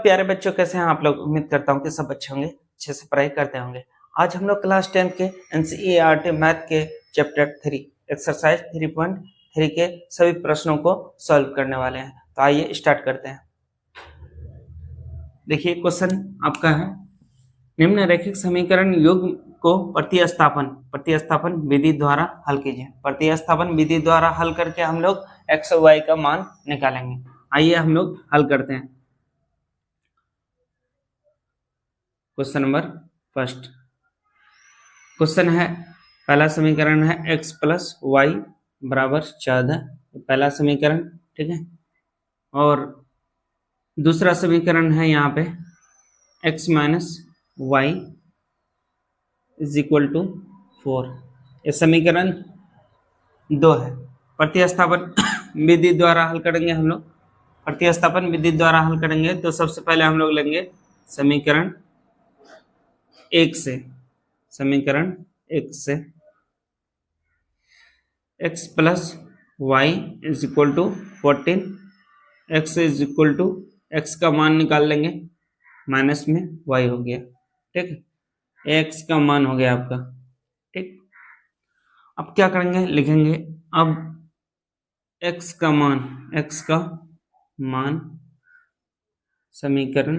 प्यारे बच्चों, कैसे हैं आप लोग? उम्मीद करता हूँ कि सब अच्छे होंगे, अच्छे से पढ़ाई करते होंगे। आज हम लोग क्लास 10 के NCERT मैथ के चैप्टर 3 एक्सरसाइज 3.3 के सभी प्रश्नों को सॉल्व करने वाले हैं। तो आइए स्टार्ट करते हैं। देखिए क्वेश्चन आपका है, निम्नलिखित समीकरण युग्म को प्रतिस्थापन विधि द्वारा हल कीजिए। प्रतिस्थापन विधि द्वारा हल करके हम लोग x और y का मान निकालेंगे। आइए हम लोग हल करते हैं। क्वेश्चन नंबर फर्स्ट क्वेश्चन है, पहला समीकरण है x प्लस वाई बराबर 14, पहला समीकरण, ठीक है। और दूसरा समीकरण है यहाँ पे x minus y is equal to 4। ये समीकरण 2 है। प्रतिस्थापन विधि द्वारा हल करेंगे हम लोग। प्रतिस्थापन विधि द्वारा हल करेंगे तो सबसे पहले हम लोग लेंगे समीकरण 1 से। समीकरण 1 से x plus y is equal to 14, x is equal to x का मान निकाल लेंगे, माइनस में y हो गया, ठीक है। x का मान हो गया आपका, ठीक। अब क्या करेंगे, लिखेंगे अब x का मान समीकरण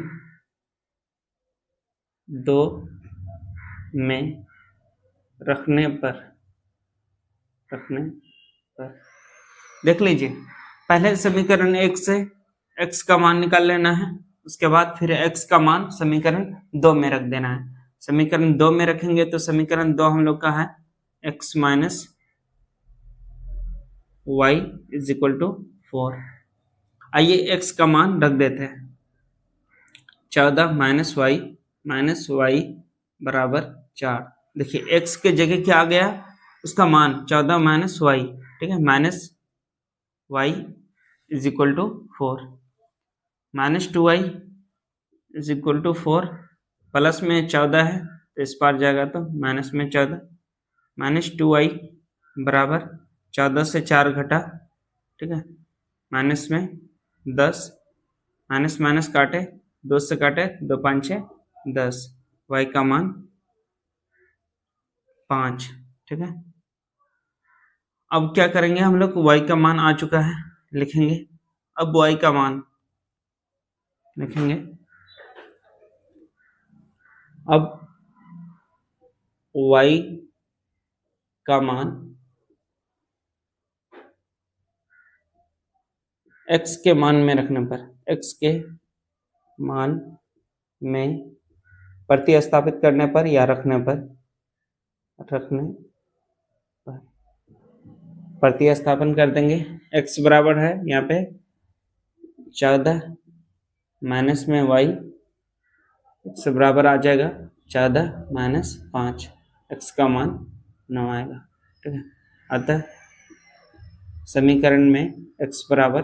2 में रखने पर देख लीजिए, पहले समीकरण 1 से x का मान निकाल लेना है, उसके बाद फिर x का मान समीकरण 2 में रख देना है। समीकरण 2 में रखेंगे तो समीकरण 2 हम लोग का है x minus y is equal to 4। आइए x का मान रख देते हैं, 14 माइनस वाई बराबर 4। देखिए x के जगह क्या आ गया, उसका मान 14 माइनस वाई, ठीक है। Minus y is equal to 4, minus 2y is equal to 4, plus में 14 है तो इस पार जाएगा तो माइनस में 14, माइनस 2y बराबर 14 से 4 घटा, ठीक है, माइनस में 10, माइनस माइनस काटे, 2 से काटे 2 5 6 10, y का मान 5, ठीक है। अब क्या करेंगे हम लोग, y का मान आ चुका है, लिखेंगे अब y का मान लिखेंगे। अब y का मान x के मान में रखने पर, x के मान में प्रतिस्थापित करने पर या रखने पर प्रतिस्थापन कर देंगे। x बराबर है यहाँ पे 14 माइनस में y, x बराबर आ जाएगा 14 माइनस 5, x का मान 9 आएगा, ठीक है। अतः समीकरण में x बराबर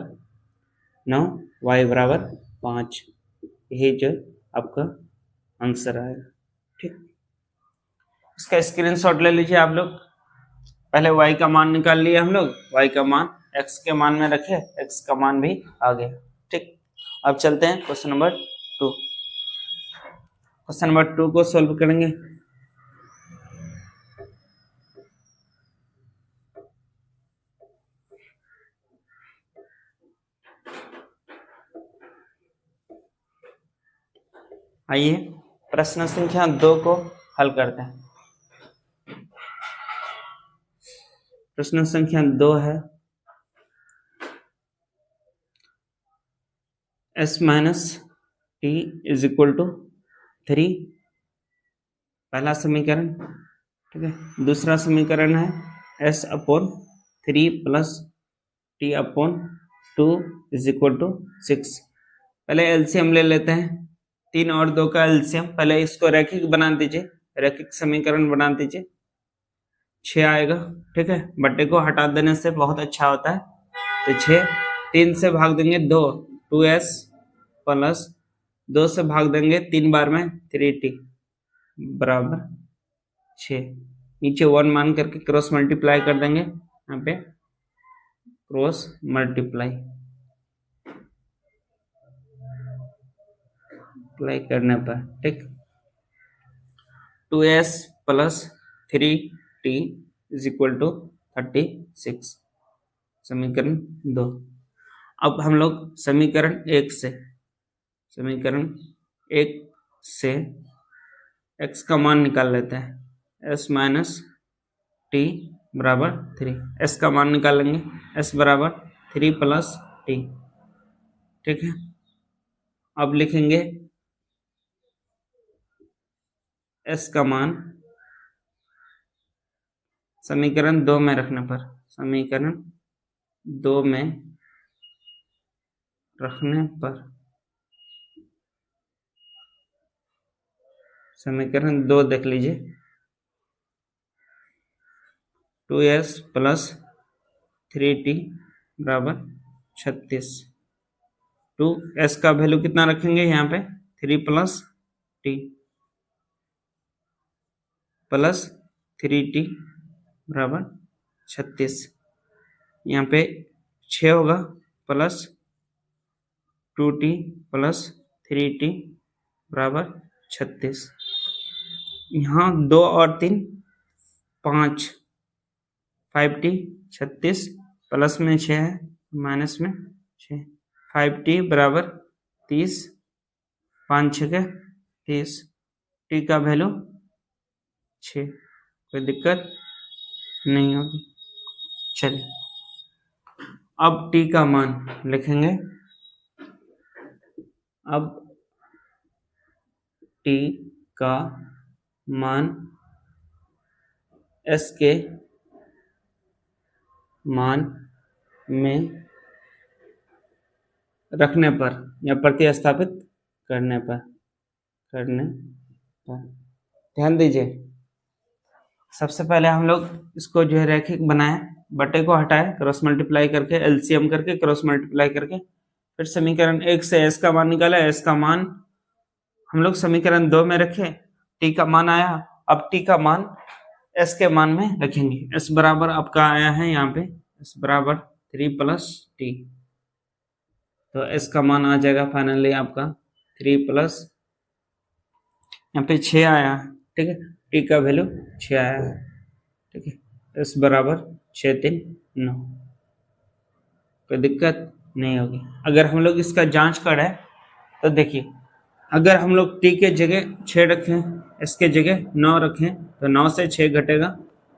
9, y बराबर 5, यही जो आपका आंसर आएगा, ठीक। इसका स्क्रीनशॉट ले लीजिए आप लोग। पहले y का मान निकाल लिया हम लोग, y का मान x के मान में रखे, x का मान भी आ गया, ठीक। अब चलते हैं क्वेश्चन नंबर 2। क्वेश्चन नंबर 2 को सॉल्व करेंगे। आइए प्रश्न संख्या 2 को हल करते हैं। प्रश्न संख्या 2 है, s minus t is equal to 3, पहला समीकरण, ठीक है। दूसरा समीकरण है s upon 3 plus t upon 2 is equal to 6। पहले एलसीएम ले लेते हैं, 3 और 2 का एलसीएम। पहले इसको रैखिक बना दीजिए, रैखिक समीकरण बना दीजिए, 6 आएगा, ठीक है। बट्टे को हटा देने से बहुत अच्छा होता है, तो 6, 3 से भाग देंगे 2, 2s प्लस 2 से भाग देंगे 3 बार में 3t बराबर 6। नीचे 1 मान करके क्रॉस मल्टीप्लाई कर देंगे, यहाँ पे क्रॉस मल्टीप्लाई, अप्लाई करने पर, ठीक। 2s plus 3t is equal to 36, समीकरण 2। अब हम लोग समीकरण 1 से x का मान निकाल लेते हैं। s माइनस टी बराबर 3, s का मान निकालेंगे, s बराबर 3 प्लस टी, ठीक है। अब लिखेंगे s का मान समीकरण 2 में रखने पर, समीकरण 2 में रखने पर, समीकरण 2 देख लीजिए, 2s प्लस 3t बराबर 36। 2s का वैल्यू कितना रखेंगे यहाँ पे, 3 प्लस t प्लस 3t बराबर 36। यहाँ पे 6 होगा प्लस 2t प्लस 3t बराबर 36। यहाँ 2 और 3 5, 5t 36 प्लस में 6 है, माइनस में 6, 5t बराबर 30, 5 6 के 30, t का वैल्यू 6, कोई दिक्कत नहीं होगी। चलिए अब t का मान लिखेंगे। अब t का मान s के मान में रखने पर या प्रतिस्थापित करने पर ध्यान दीजिए, सबसे पहले हम लोग इसको जो है रैखिक बनाए, बटे को हटाए, क्रॉस मल्टीप्लाई करके, एलसीएम करके, क्रॉस मल्टीप्लाई करके, फिर समीकरण 1 से s का मान निकाला। s का मान हम लोग समीकरण 2 में रखे, t का मान आया। अब t का मान s के मान में रखेंगे। s बराबर आपका आया है यहाँ पे, s बराबर 3 प्लस t, तो s का मान आ जाएगा फाइनली आपका 3 प्लस, यहाँ पे 6 आया, ठीक है, t का वैल्यू 6 आया है, ठीक है। s बराबर 6 3 9, कोई दिक्कत नहीं होगी। अगर हम लोग इसका जांच करें तो देखिए, अगर हम लोग t के जगह 6 रखें, s के जगह 9 रखें, तो 9 से 6 घटेगा,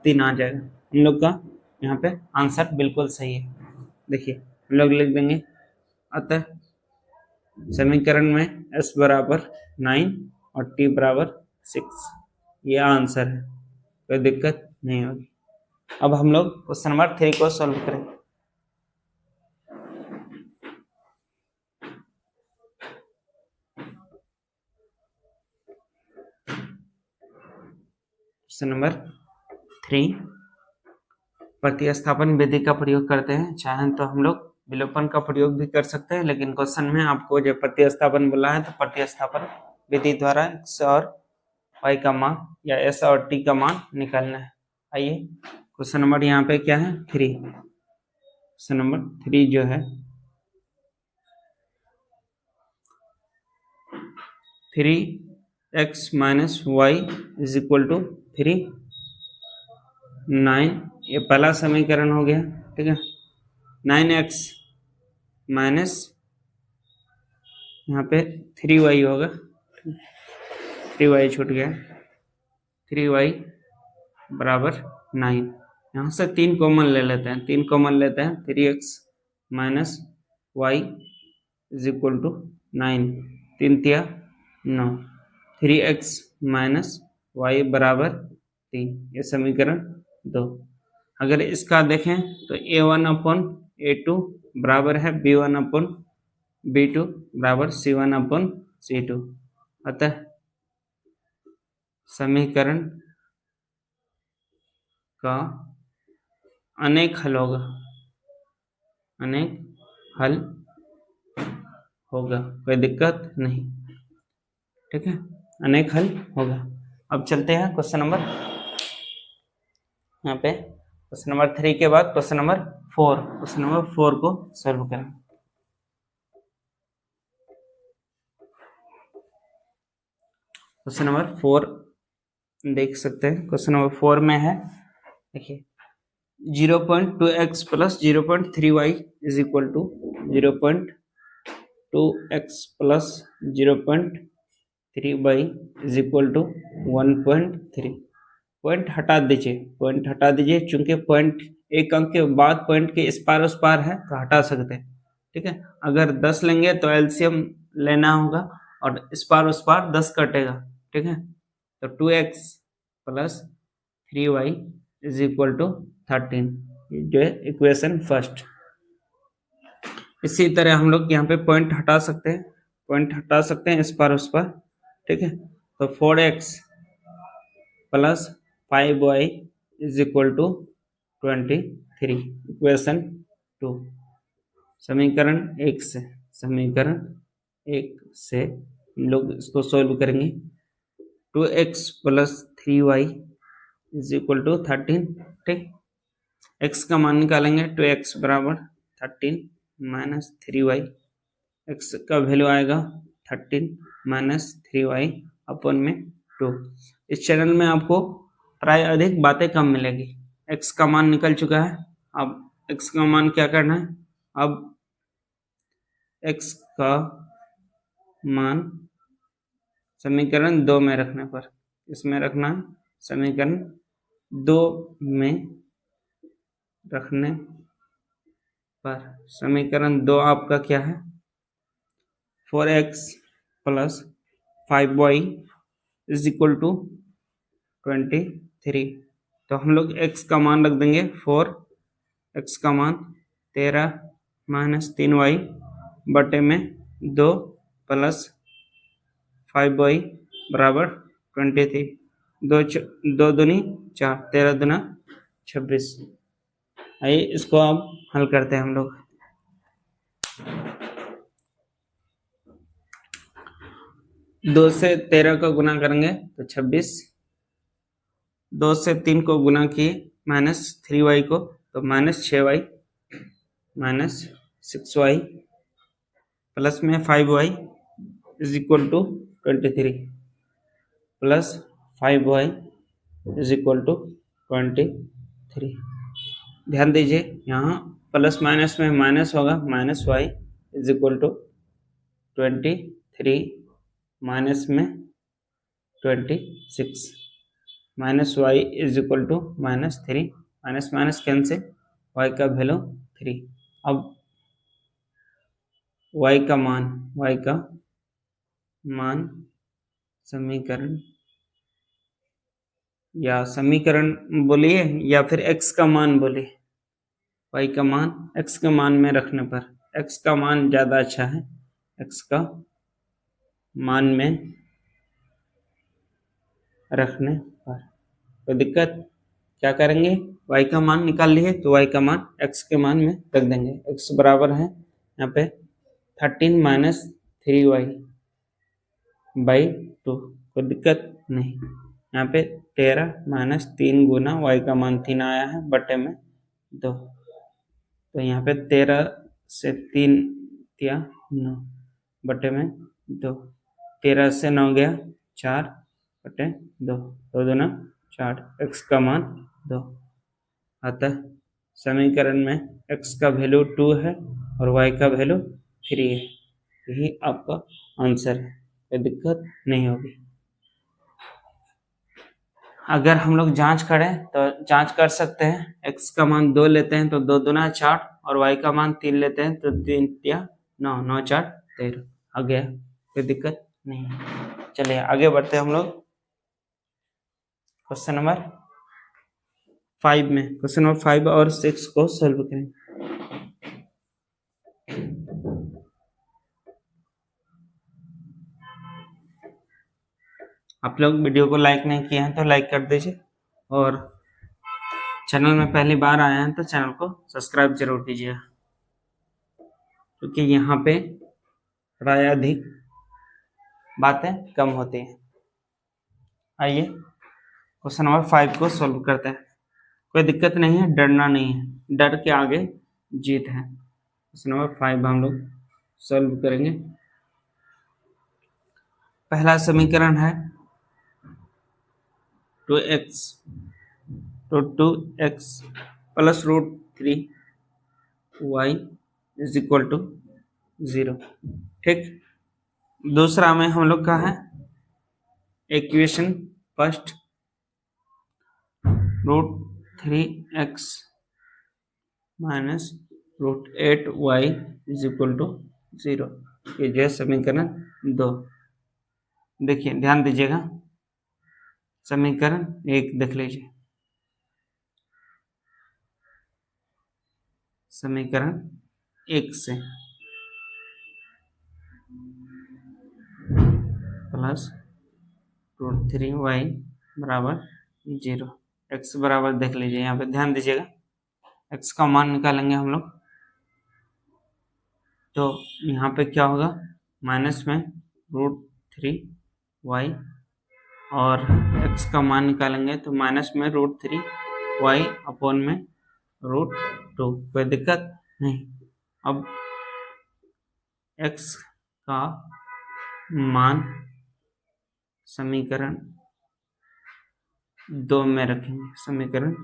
3 आ जाएगा। हम लोग का यहाँ पे आंसर बिल्कुल सही है। देखिए हम लोग लिख देंगे, अतः समीकरण में s बराबर 9 और t बराबर 6, ये आंसर है, कोई दिक्कत नहीं होगी। अब हम लोग क्वेश्चन नंबर 3 को सॉल्व करेंगे। क्वेश्चन नंबर 3, प्रतिस्थापन विधि का प्रयोग करते हैं। चाहें तो हम लोग विलोपन का प्रयोग भी कर सकते हैं, लेकिन क्वेश्चन में आपको जब प्रतिस्थापन बोला है तो प्रतिस्थापन विधि द्वारा x और y का मान या s और t का मान निकालना है। आइए क्वेश्चन नंबर यहाँ पे क्या है, 3। क्वेश्चन नंबर 3 जो है, 3x minus y is equal to 3, 9, ये पहला समीकरण हो गया, ठीक है। 9x माइनस यहाँ पे 3y होगा, 3y छूट गया, 3y बराबर 9। यहाँ से 3 कॉमन ले लेते हैं, 3 कॉमन लेते हैं, 3x minus y is equal to 9, 3 तिया 9, 3x माइनस वाई बराबर 3, ये समीकरण 2। अगर इसका देखें तो a1 अपन a2 बराबर है b1 अपन b2 बराबर c1 अपन c2, अतः समीकरण का अनेक हल होगा, अनेक हल होगा, कोई दिक्कत नहीं, ठीक है, अनेक हल होगा। अब चलते हैं क्वेश्चन नंबर, यहाँ पे क्वेश्चन नंबर 3 के बाद क्वेश्चन नंबर 4, क्वेश्चन नंबर 4 को सॉल्व करें। क्वेश्चन नंबर 4 देख सकते हैं। क्वेश्चन नंबर 4 में है, देखिए 0.2x plus 0.3y is equal to 0.2x plus 0.3y is equal to 1.3। Point हटा दीजिए, चूंकि पॉइंट एक अंक के बाद पॉइंट के इस पार उस पार है तो हटा सकते हैं, ठीक है। अगर 10 लेंगे तो एलसीएम लेना होगा और इस पार उस पार 10 कटेगा, ठीक है। तो 2x plus 3y is equal to 13, जो है इक्वेशन फर्स्ट। इसी तरह हम लोग यहाँ पे पॉइंट हटा सकते हैं इस पार उस पार, ठीक है। तो 4x plus 5y is equal to 23, equation 2। समीकरण एक से हम लोग इसको सॉल्व करेंगे। 2x plus 3y is equal to 13, ठीक। x का मान निकालेंगे, 2x बराबर 13 माइनस 3y, x का वैल्यू आएगा 13 माइनस 3y अपन में 2। इस चैनल में आपको प्राय अधिक बातें कम मिलेगी। x का मान निकल चुका है, अब x का मान क्या करना है, अब x का मान समीकरण 2 में रखने पर, इसमें रखना है, समीकरण 2 में रखने पर समीकरण 2 आपका क्या है, 4x plus 5y is equal to 23। तो हम लोग x का मान रख देंगे 4, x का मान 13 माइनस 3y बटे में 2 प्लस 5y बराबर 23। 2 दूनी 4, 13 दूना 26। आइए इसको अब हल करते हैं हम लोग। दो से 13 को गुना करेंगे तो 26, 2 से 3 को गुना किए माइनस 3y को तो minus 6y minus 6y plus में 5y is equal to 23 plus 5y is equal to 23। ध्यान दीजिए यहाँ प्लस माइनस में माइनस होगा, minus y is equal to 23 minus में 26 minus y is equal to minus 3, minus minus cancel, y का value 3। अब y का मान समीकरण बोलिए या फिर x का मान बोलिए, y का मान x के मान में रखने पर, x का मान ज़्यादा अच्छा है, x का मान में रखने पर कोई दिक्कत, क्या करेंगे, y का मान निकाल लिए तो y का मान x के मान में रख देंगे। x बराबर है यहाँ पे 13 माइनस 3y बाई 2, कोई दिक्कत नहीं। यहाँ पे 13 माइनस 3 गुना y का मान 3 आया है बटे में 2, तो यहाँ पे 13 से 3 दिया 9 बटे में 2, 13 से 9 गया 4 बटे 2, 2 दूना 4, x का मान 2। अतः समीकरण में x का वैल्यू 2 है और y का वैल्यू 3 है, यही आपका आंसर है, कोई दिक्कत नहीं होगी। अगर हम लोग जांच करें तो जांच कर सकते हैं, x का मान 2 लेते हैं तो 2 दूना 4 और y का मान 3 लेते हैं तो 3 या 9, 9 4 13 आ गया, कोई दिक्कत नहीं है। चलिए आगे बढ़ते हैं हम लोग क्वेश्चन नंबर 5 में। क्वेश्चन नंबर 5 और 6 को सॉल्व करेंगे। आप लोग वीडियो को लाइक नहीं किए हैं तो लाइक कर दीजिए और चैनल में पहली बार आए हैं तो चैनल को सब्सक्राइब जरूर कीजिए, क्योंकि यहाँ पे प्राय अधिक बातें कम होती हैं। आइए क्वेश्चन नंबर 5 को सॉल्व करते हैं। कोई दिक्कत नहीं है, डरना नहीं है, डर के आगे जीत है। क्वेश्चन नंबर 5 हम लोग सॉल्व करेंगे। पहला समीकरण है 2x तो 2x plus root 3y is equal to 0। ठीक, दूसरा में हम लोग का है equation first root 3x minus root 8y is equal to 0। ये जो है समीकरण 2। देखिए ध्यान दीजिएगा, समीकरण 1 देख लीजिए, समीकरण 1 से प्लस रूट 3y बराबर 0, x बराबर देख लीजिए, यहाँ पे ध्यान दीजिएगा x का मान निकालेंगे हम लोग, तो यहाँ पे क्या होगा, माइनस में रूट 3y और x का मान निकालेंगे तो माइनस में रूट 3y अपॉन में रूट 2, कोई दिक्कत नहीं। अब x का मान समीकरण 2 में रखेंगे, समीकरण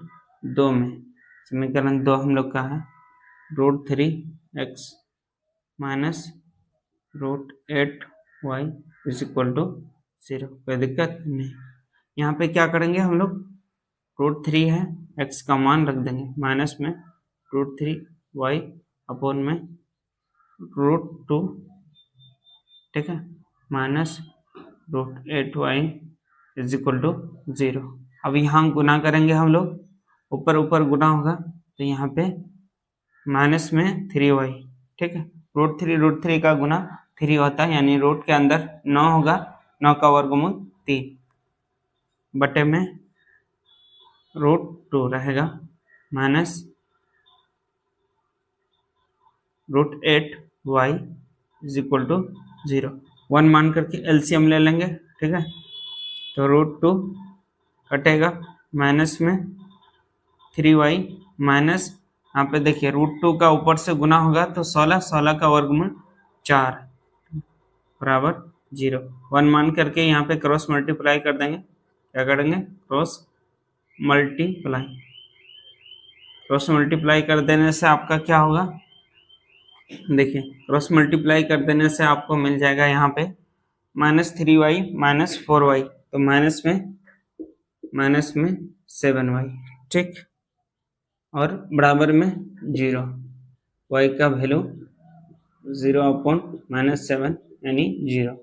2 में, समीकरण 2 हम लोग का है root 3x minus root 8y is equal to 0, कोई दिक्कत नहीं। यहाँ पे क्या करेंगे हम लोग, रूट 3 है, x का मान रख देंगे, माइनस में रूट 3y अपॉन में रूट 2, ठीक है, minus root 8y is equal to 0। अब यहाँ गुना करेंगे हम लोग, ऊपर ऊपर गुना होगा तो यहाँ पे माइनस में 3y, ठीक है, रूट 3 का गुना 3 होता है, यानी रूट के अंदर 9 होगा, 9 का वर्गमूल 3 बटे में रूट 2 रहेगा, minus root 8y is equal to 0। 1 मान करके एलसीएम ले लेंगे, ठीक है, तो रूट 2 कटेगा, माइनस में 3y माइनस, यहाँ पे देखिए रूट 2 का ऊपर से गुना होगा तो 16 का वर्गमूल 4 बराबर 0। 1 मान करके यहाँ पे क्रॉस मल्टीप्लाई कर देंगे, क्या करेंगे, क्रॉस मल्टीप्लाई कर देने से आपका क्या होगा, देखिए क्रॉस मल्टीप्लाई कर देने से आपको मिल जाएगा यहाँ पे माइनस 3y माइनस 4y, तो माइनस में 7y, ठीक, और बराबर में 0, y का वैल्यू 0 अपॉन माइनस 7 यानी 0।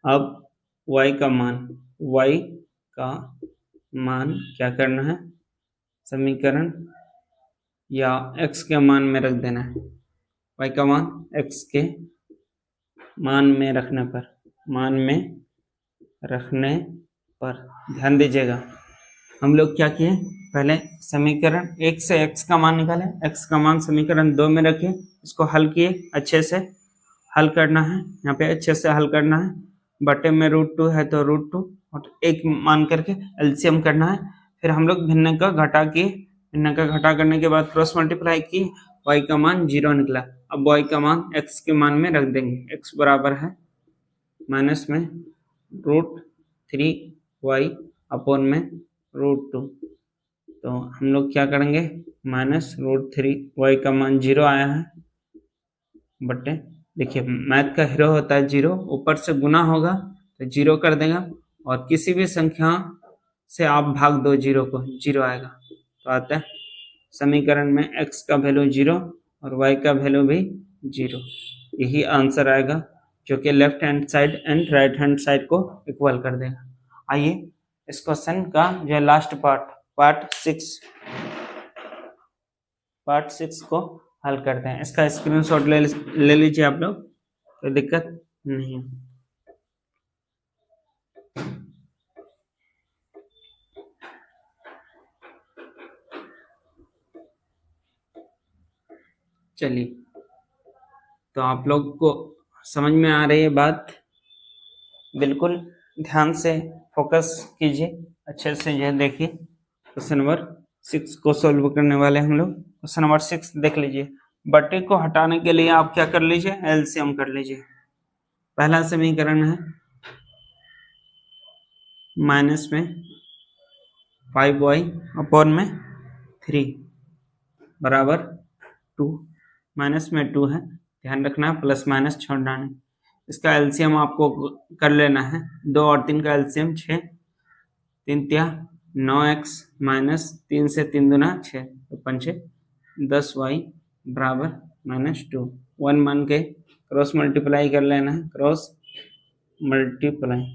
अब y का मान क्या करना है, समीकरण या x के मान में रख देना है, y का मान x के मान में रखने पर ध्यान दीजिएगा, हम लोग क्या किए, पहले समीकरण 1 से x का मान निकाले, x का मान समीकरण 2 में रखे, इसको हल किए, अच्छे से हल करना है, यहाँ पे अच्छे से हल करना है, बटे में रूट 2 है तो रूट 2 और 1 मान करके एलसीएम करना है, फिर हम लोग भिन्न का घटा किए, भिन्न का घटा करने के बाद क्रॉस मल्टीप्लाई किए, y का मान 0 निकला। अब y का मान x के मान में रख देंगे, x बराबर है माइनस में रूट 3y अपॉन में रूट 2, तो हम लोग क्या करेंगे, माइनस रूट 3y का मान 0 आया है, बटे देखिए मैथ का हीरो होता है 0, ऊपर से गुना होगा तो 0 कर देगा, और किसी भी संख्या से आप भाग दो 0 को, 0 आएगा, तो आता है समीकरण में x का वैल्यू 0 और y का वैल्यू भी 0, यही आंसर आएगा जो कि left hand side and right hand side को इक्वल कर देगा। आइए इस क्वेश्चन का जो लास्ट पार्ट 6 को हल करते हैं। इसका स्क्रीनशॉट ले लीजिए आप लोग, कोई दिक्कत नहीं है। चलिए, तो आप लोग को समझ में आ रही है बात, बिल्कुल ध्यान से फोकस कीजिए, अच्छे से यह देखिए। क्वेश्चन नंबर 6 को सॉल्व करने वाले हम लोग। क्वेश्चन नंबर 6 देख लीजिए, बटे को हटाने के लिए आप क्या कर लीजिए, एलसीएम कर लीजिए। पहला समीकरण है माइनस में 5y अपॉन में 3 बराबर 2, माइनस में 2 है, ध्यान रखना प्लस माइनस छोड़ना नहीं। इसका एलसीएम आपको कर लेना है, 2 और 3 का एलसीएम 6, 3 तिया 9x माइनस 3 से 3 दूना 6, तो 5 10y बराबर -2। 1 मान के क्रॉस मल्टीप्लाई कर लेना है, क्रॉस मल्टीप्लाई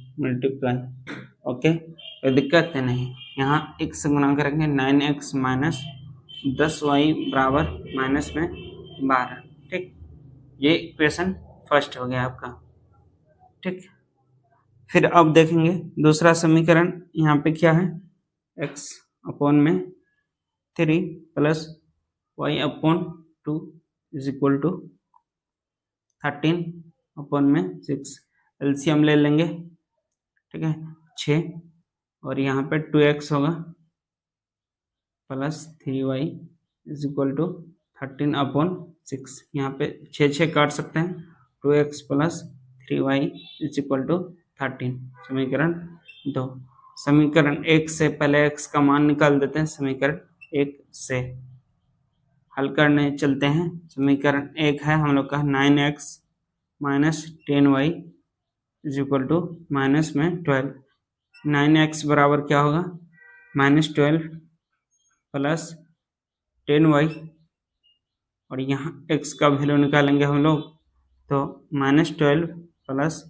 ओके, कोई दिक्कत है नहीं। यहाँ x से गुना करेंगे 9x माइनस 10y बराबर माइनस में 12। ठीक, ये इक्वेशन फर्स्ट हो गया आपका। ठीक, फिर अब देखेंगे दूसरा समीकरण। यहाँ पे क्या है, x अपॉन में 3 plus y upon 2 is equal to 13 upon में 6। एलसीएम ले लेंगे, ठीक है, 6 और यहाँ पे 2x होगा plus 3y is equal to 13 upon 6। यहाँ पे 6 काट सकते हैं, 2x plus 3y is equal to 13, समीकरण 2। समीकरण 1 से पहले x का मान निकाल देते हैं, समीकरण 1 से हल करने चलते हैं। समीकरण 1 है हम लोग का 9x minus 10y is equal to minus में 12। 9x बराबर क्या होगा, -12 प्लस 10y, और यहाँ x का वैल्यू निकालेंगे हम लोग, तो -12 प्लस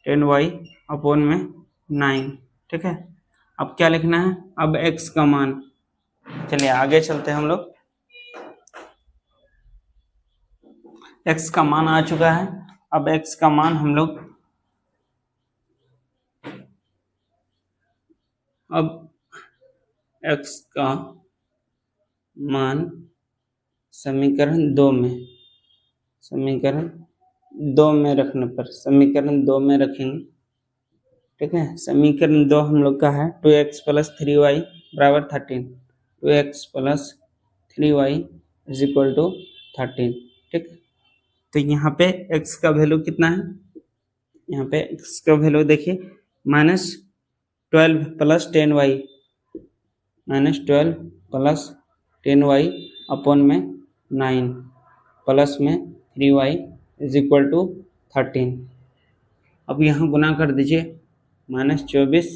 10y अपॉन में 9। ठीक है, अब क्या लिखना है, अब x का मान, चलिए आगे चलते हैं हम लोग। x का मान आ चुका है, अब x का मान हम लोग अब x का मान समीकरण 2 में रखने पर, समीकरण 2 में रखेंगे। ठीक है, समीकरण 2 हम लोग का है 2x प्लस 3y बराबर 13, 2x plus 3y is equal to 13। ठीक, तो यहाँ पे x का वैल्यू कितना है, यहाँ पे x का वैल्यू देखिए -12 plus 10y, -12 plus 10y upon में 9 प्लस में 3y इज इक्वल टू 13। अब यहाँ गुना कर दीजिए, -24,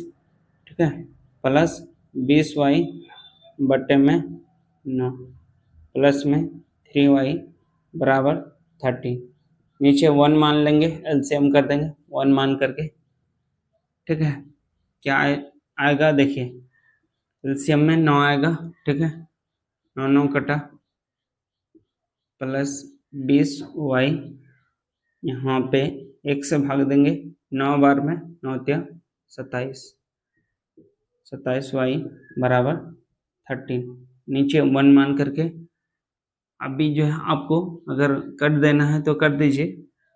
ठीक है, प्लस 20y बटे में 9 प्लस में 3y बराबर 30। नीचे 1 मान लेंगे, एलसीएम कर देंगे 1 मान करके। ठीक है, क्या आएगा देखिए, एलसीएम में 9 आएगा। ठीक है, 9 कटा प्लस 20y, यहाँ पे 1 से भाग देंगे, 9 बार में 9 तिया 27, 27y बराबर 13। नीचे 1 मान करके अभी जो है आपको अगर कर देना है तो कर दीजिए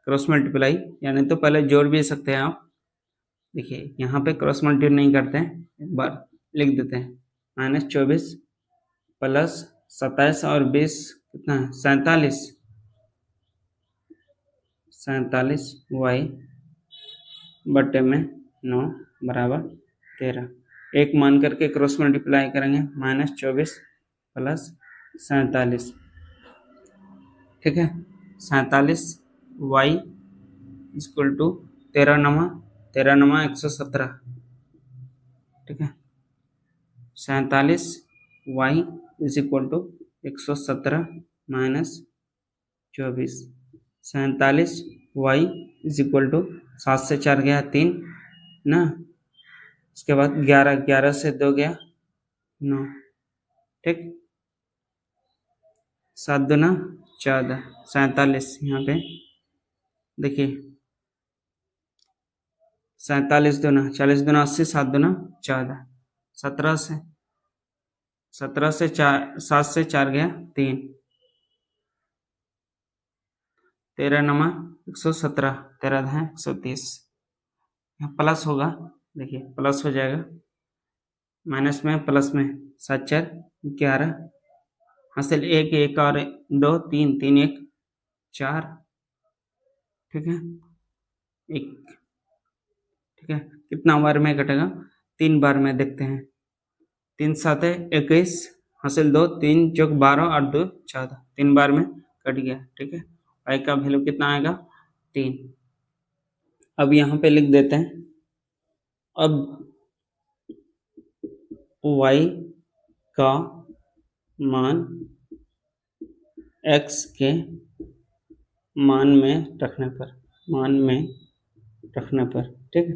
क्रॉस मल्टीप्लाई, यानी तो पहले जोड़ भी सकते हैं आप। देखिए यहाँ पे क्रॉस मल्टीप्लाई नहीं करते हैं, एक बार लिख देते हैं, -24 प्लस 27 और 20 कितना है, 47y बटे में 9 बराबर 13। 1 मान करके क्रॉस मल्टीप्लाई करेंगे, -24 प्लस 47, ठीक है, 47y इक्वल टू 13 117। ठीक है, 47y is equal to 117 minus 24। 47y is equal to 7 से 4 गया 3 ना, उसके बाद 11 से 2 गया 9। ठीक, 7 दूना 14, 47 यहाँ पे देखिए, 47 दूना 40 दूना 80, 7 दूना 14, 17 से 7 से 4 गया 3, 13 117, 13 है 130। यहाँ प्लस होगा, देखिए प्लस हो जाएगा, माइनस में प्लस में 7 4 11, हासिल 1 1 और 2 3 3 1 4। ठीक है, 1, ठीक है, कितना बार में कटेगा, 3 बार में देखते हैं, 3 7 21 हासिल 2, 3 चौक 12 और 2 14, 3 बार में कट गया। ठीक है, y का वैल्यू कितना आएगा 3। अब यहाँ पे लिख देते हैं, अब y का मान x के मान में रखने पर, ठीक है,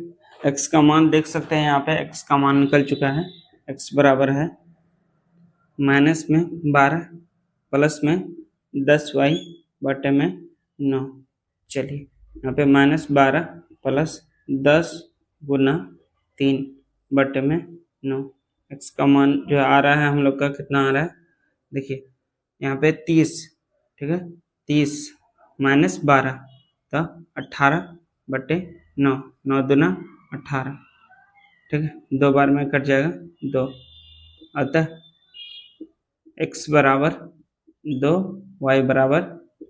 x का मान देख सकते हैं, यहाँ पे x का मान निकल चुका है। x बराबर है माइनस में 12 प्लस में 10y बटे में 9। चलिए यहाँ पे -12 प्लस 10 गुना 3 बटे में 9। x का मान जो आ रहा है हम लोग का कितना आ रहा है, देखिए यहाँ पे 30, ठीक है, 30 -12 तो 18 बटे 9, 9 दूना 18, ठीक है, 2 बार में कट जाएगा 2, अतः x बराबर 2 y बराबर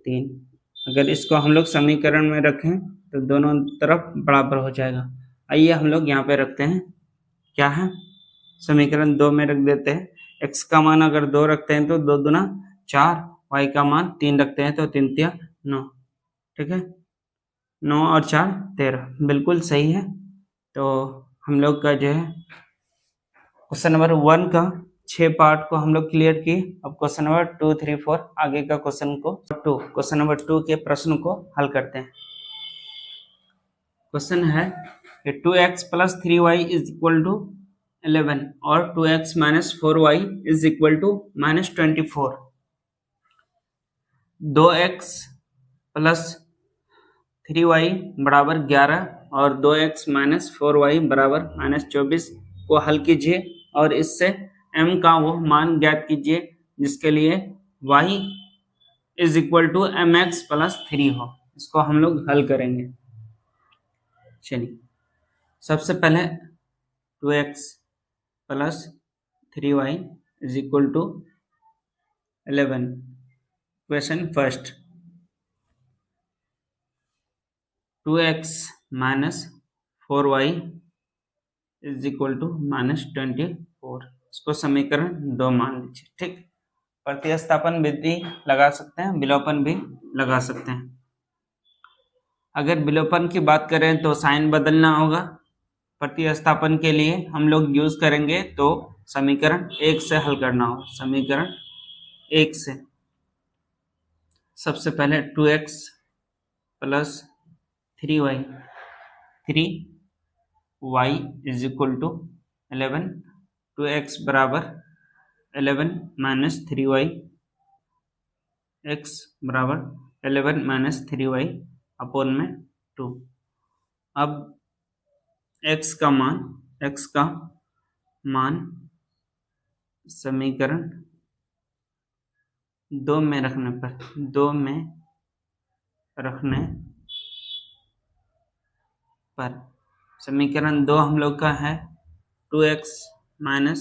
3। अगर इसको हम लोग समीकरण में रखें तो दोनों तरफ बराबर हो जाएगा। आइए हम लोग यहाँ पे रखते हैं, क्या है, समीकरण 2 में रख देते हैं। x का मान अगर 2 रखते हैं तो 2 दूना 4, y का मान 3 रखते हैं तो 3 तिया 9, ठीक है, 9 और 4 13, बिल्कुल सही है। तो हम लोग का जो है क्वेश्चन नंबर 1 का 6 पार्ट को हम लोग क्लियर किए। अब क्वेश्चन नंबर 2, 3, 4 आगे का क्वेश्चन नंबर 2 के प्रश्न को हल करते हैं। क्वेश्चन है 2x plus 3y is equal to 11 और 2x minus 4y is equal to -24। 2x plus 3y बराबर 11 और 2x माइनस 4y बराबर -24 को हल कीजिए और इससे m का वो मान ज्ञात कीजिए जिसके लिए y is equal to mx plus 3 हो। इसको हम लोग हल करेंगे। चलिए सबसे पहले 2x plus 3y is equal to 11, question first, 2x minus 4y is equal to -24, इसको समीकरण 2 मान लीजिए। ठीक, प्रतिस्थापन विधि लगा सकते हैं, विलोपन भी लगा सकते हैं। अगर विलोपन की बात करें तो साइन बदलना होगा, प्रतिस्थापन के लिए हम लोग यूज करेंगे तो समीकरण 1 से हल करना होगा। समीकरण 1 से सबसे पहले 2x plus 3y, 3y is equal to 11, 2x बराबर 11 माइनस 3y, x बराबर 11 माइनस 3y अपोन में 2। अब x का मान समीकरण 2 में रखने पर समीकरण 2 हम लोग का है 2x minus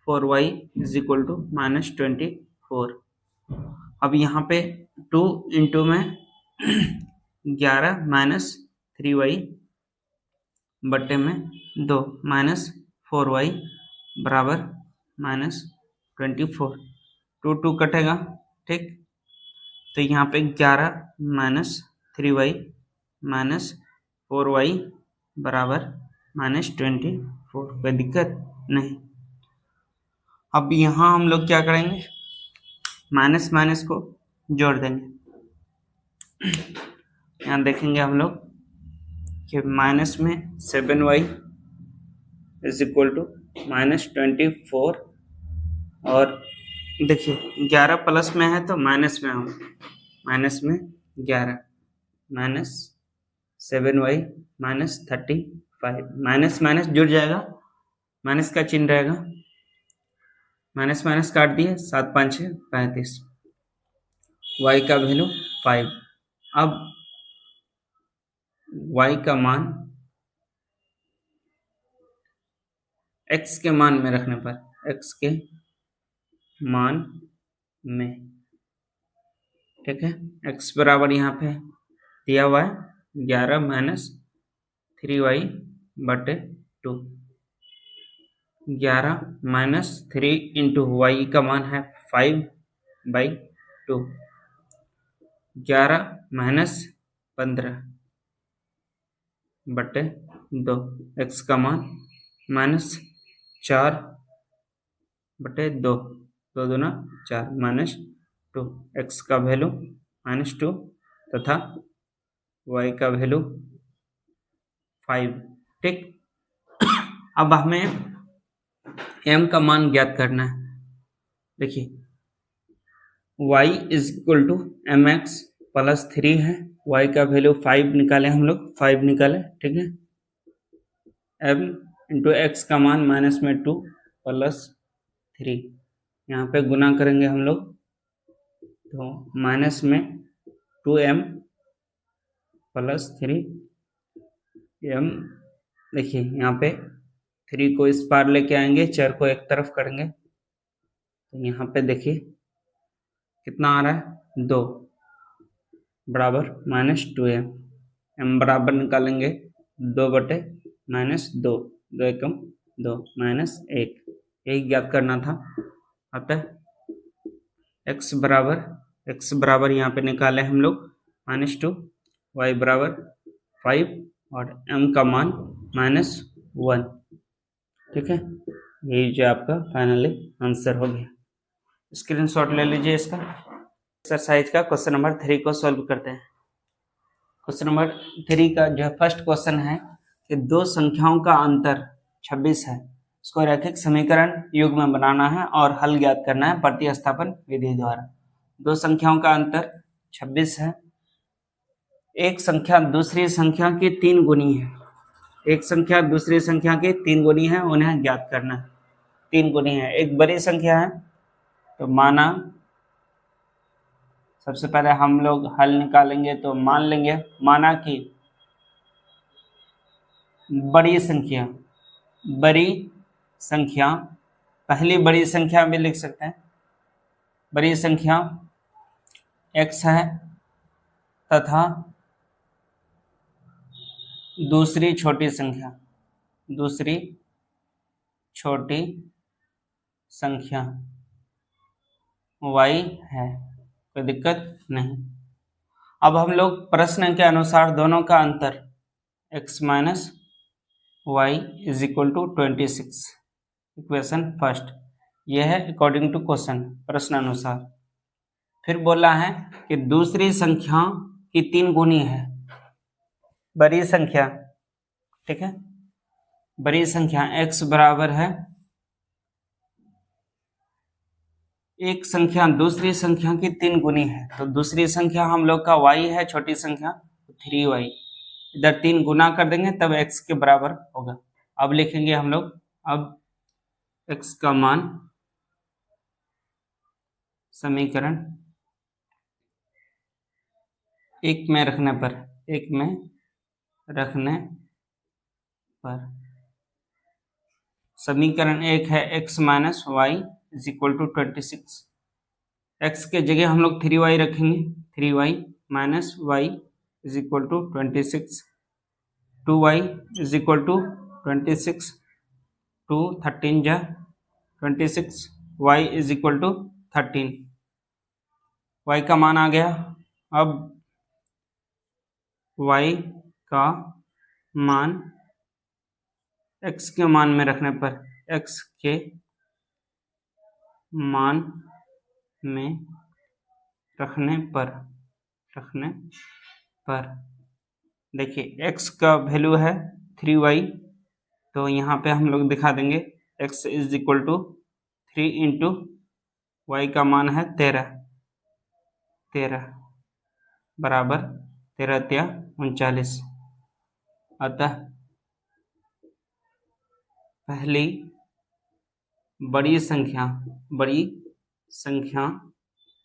4y is equal to -24। अब यहाँ पे 2 इंटू में 11 माइनस 3y बटे में 2 माइनस 4y बराबर -24, 2 2 कटेगा। ठीक, तो यहाँ पे 11 माइनस 3y माइनस 4y बराबर -24, कोई दिक्कत नहीं। अब यहाँ हम लोग क्या करेंगे, माइनस माइनस को जोड़ देंगे। यहाँ देखेंगे हम लोग कि माइनस में 7y इज इक्वल टू -24 और देखिए 11 प्लस में है तो माइनस में हम माइनस में 11 minus 7y minus 35, minus minus जुड़ जाएगा, माइनस का चिन्ह रहेगा, माइनस माइनस काट दिए, 7 5 6 35, y का वैल्यू 5। अब y का मान x के मान में रखने पर, x के मान में, ठीक है, x बराबर यहाँ पे दिया हुआ है 11 माइनस 3y बटे 2। 11 माइनस 3 इंटू वाई का मान है 5/2। 11 माइनस 15/2। एक्स का मान -4/2। 2 दूना 4 -2। एक्स का वैल्यू -2 तथा वाई का वैल्यू 5। ठीक, अब हमें m का मान ज्ञात करना है। देखिए y is equal to m x plus 3 है, y का वैल्यू 5 निकाले हम लोग, 5 निकाले। ठीक है, m इंटू एक्स का मान -2 प्लस 3, यहाँ पे गुना करेंगे हम लोग तो माइनस में 2m प्लस 3m। देखिए यहाँ पे 3 को इस पार लेके आएंगे, 4 को एक तरफ करेंगे तो यहाँ पे देखिए कितना आ रहा है 2 बराबर -2m। m बराबर निकालेंगे 2/-2, 2 एकम 2 -1, यही ज्ञात करना था। अतः x बराबर यहाँ पे निकाले हम लोग -2, y बराबर 5 और m का मान -1। ठीक है, यही जो आपका फाइनली आंसर हो गया। स्क्रीनशॉट ले लीजिए इसका। एक्सरसाइज का क्वेश्चन नंबर 3 को सॉल्व करते हैं। क्वेश्चन नंबर 3 का जो फर्स्ट क्वेश्चन है कि दो संख्याओं का अंतर 26 है, इसको रैखिक समीकरण युग में बनाना है और हल ज्ञात करना है प्रतिस्थापन विधि द्वारा। दो संख्याओं का अंतर 26 है, एक संख्या दूसरी संख्या की 3 गुनी है, एक संख्या दूसरी संख्या की 3 गुनी है, उन्हें ज्ञात करना है। 3 गुनी है, एक बड़ी संख्या है तो माना, सबसे पहले हम लोग हल निकालेंगे तो मान लेंगे, माना कि बड़ी संख्या पहली बड़ी संख्या भी लिख सकते हैं, बड़ी संख्या x है तथा दूसरी छोटी संख्या y है, कोई दिक्कत नहीं। अब हम लोग प्रश्न के अनुसार दोनों का अंतर x minus y is equal to 26, equation first, यह है अकॉर्डिंग टू क्वेश्चन, प्रश्न अनुसार। फिर बोला है कि दूसरी संख्या की 3 गुनी है, बड़ी संख्या, ठीक है, बड़ी संख्या x बराबर है, एक संख्या दूसरी संख्या की 3 गुनी है, तो दूसरी संख्या हम लोग का y है, छोटी संख्या 3y, इधर 3 गुना कर देंगे तब x के बराबर होगा। अब लिखेंगे हम लोग, अब x का मान समीकरण 1 में रखने पर समीकरण 1 है x minus y is equal to 26। x के जगह हम लोग 3y रखेंगे, 3y minus y is equal to 26, 2y is equal to 26, 2 13 जा 26, y is equal to 13, y का मान आ गया। अब y का मान x के मान में रखने पर, x के मान में रखने पर देखिए x का वैल्यू है 3y, तो यहाँ पे हम लोग दिखा देंगे x is equal to 3 into y का मान है 13 बराबर 13×3 = 39। अतः पहली बड़ी संख्या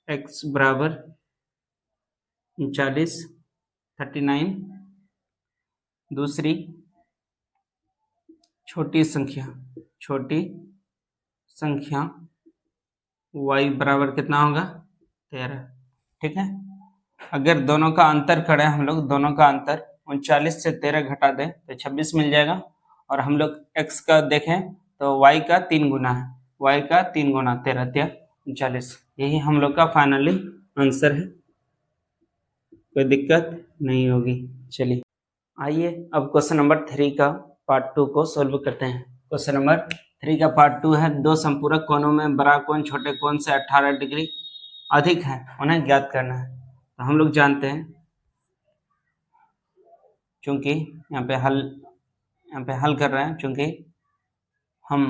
x बराबर 39, दूसरी छोटी संख्या y बराबर कितना होगा 13। ठीक है, अगर दोनों का अंतर करें हम लोग, दोनों का अंतर 39 से 13 घटा दें तो 26 मिल जाएगा, और हम लोग x का देखें तो y का 3 गुना है, y का 3 गुना 13 × 39, यही हम लोग का फाइनली आंसर है। कोई दिक्कत नहीं होगी। चलिए आइए अब क्वेश्चन नंबर 3 का पार्ट 2 को सॉल्व करते हैं। क्वेश्चन नंबर 3 का पार्ट 2 है, दो संपूरक कोणों में बड़ा कोण छोटे कोण से 18 डिग्री अधिक है, उन्हें ज्ञात करना है। तो हम लोग जानते हैं, चूंकि यहाँ पे हल कर रहे हैं, चूंकि हम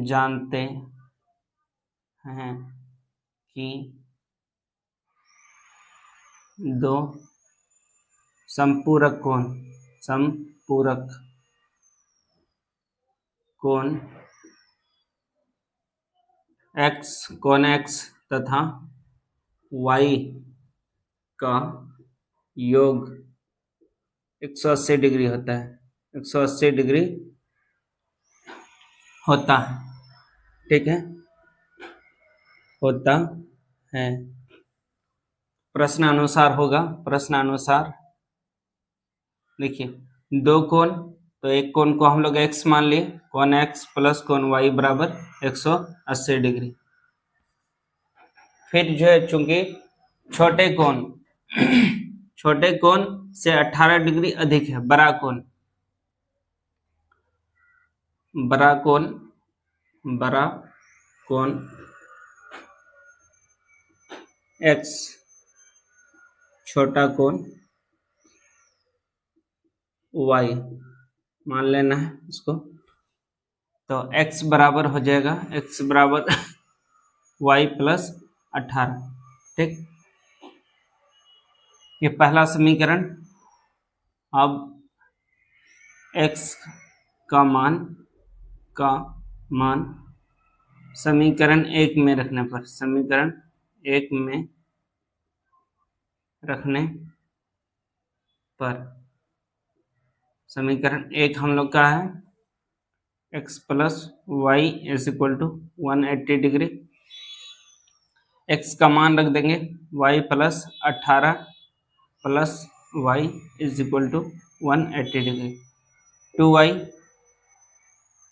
जानते हैं कि दो संपूरक कोण x तथा y का योग 180 डिग्री होता है, 180 डिग्री होता है, ठीक है, होता है। प्रश्नानुसार होगा, प्रश्नानुसार देखिए दो कोण, तो एक कोण को हम लोग x मान लिए, कोण x प्लस कोण y बराबर 180 डिग्री। फिर जो है चूंकि छोटे कोण से 18 डिग्री अधिक है, बड़ा कोण x, छोटा कोण y मान लेना है इसको। तो x बराबर हो जाएगा, x बराबर y प्लस 18, ठीक। ये पहला समीकरण। अब x का मान समीकरण 1 में रखने पर समीकरण 1 हम लोग का है x plus y is equal to 180 degree. x का मान रख देंगे y plus 18 plus y is equal to 180 degree. 2y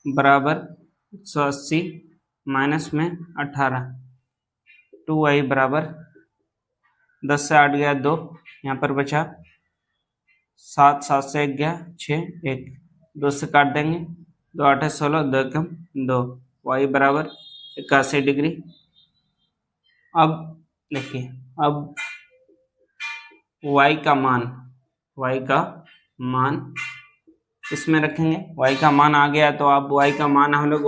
बराबर 180 माइनस में 18, 2y बराबर 10 से 8 गया 2, यहाँ पर बचा 7, 7 से 1 गया 6, 1, 2 से काट देंगे, 2 8 16, 2 कम 2, y बराबर 81 डिग्री। अब देखिए, अब y का मान इसमें रखेंगे, y का मान आ गया, तो अब y का मान हम लोग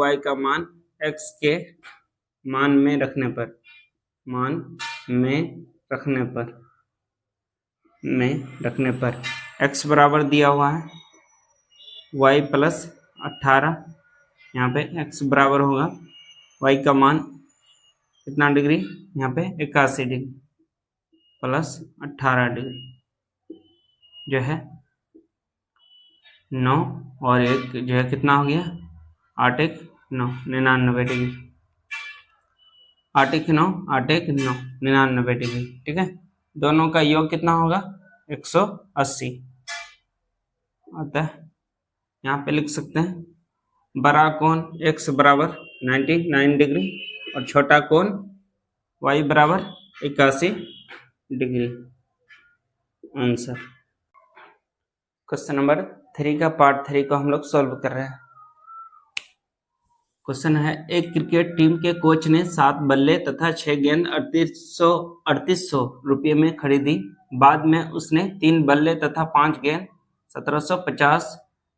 x के मान में रखने पर x बराबर दिया हुआ है y प्लस 18, यहाँ पे x बराबर होगा y का मान कितना डिग्री, यहाँ पे 81 डिग्री प्लस 18 डिग्री जो है 9 और 1 जो है कितना हो गया 8 1 9, 99 डिग्री, 8 1 9, 8 1 9, 99 डिग्री, ठीक है। दोनों का योग कितना होगा 180 आता है। यहाँ पे लिख सकते हैं बड़ा कोण x बराबर 99 डिग्री और छोटा कोण y बराबर 81 डिग्री। आंसर। क्वेश्चन नंबर 3 का पार्ट 3 को हम लोग सॉल्व कर रहे हैं। क्वेश्चन है, एक क्रिकेट टीम के कोच ने 7 बल्ले तथा 6 गेंद 3800 रुपये में खरीदी। बाद में उसने 3 बल्ले तथा 5 गेंद 1750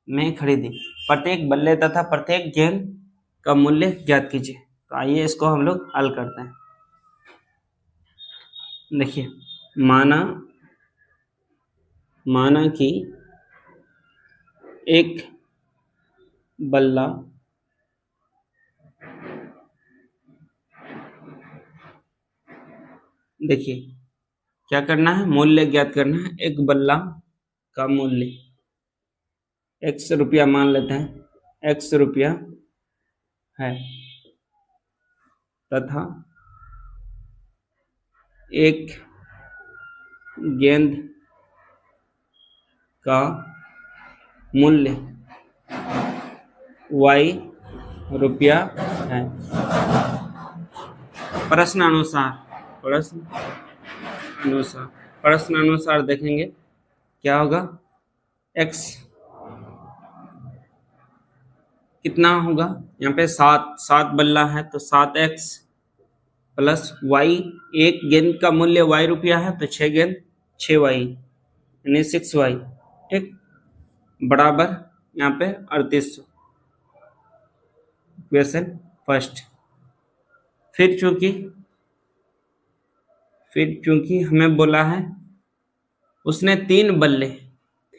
में खरीदी। प्रत्येक बल्ले तथा प्रत्येक गेंद का मूल्य ज्ञात कीजिए। तो आइए इसको हम लोग हल करते हैं। देखिए, माना कि एक बल्ला देखिए क्या करना है, मूल्य ज्ञात करना है। एक बल्ला का मूल्य x रुपया मान लेते हैं, x रुपया है तथा एक गेंद का मूल्य वाई रुपया है। प्रश्न अनुसार प्रश्न अनुसार देखेंगे क्या होगा। x कितना होगा, यहाँ पे 7 बल्ला है तो 7x प्लस y, एक गेंद का मूल्य y रुपया है तो 6 गेंद 6y यानी 6y, ठीक, बराबर यहाँ पे 3800। Question first. फिर चूंकि हमें बोला है उसने 3 बल्ले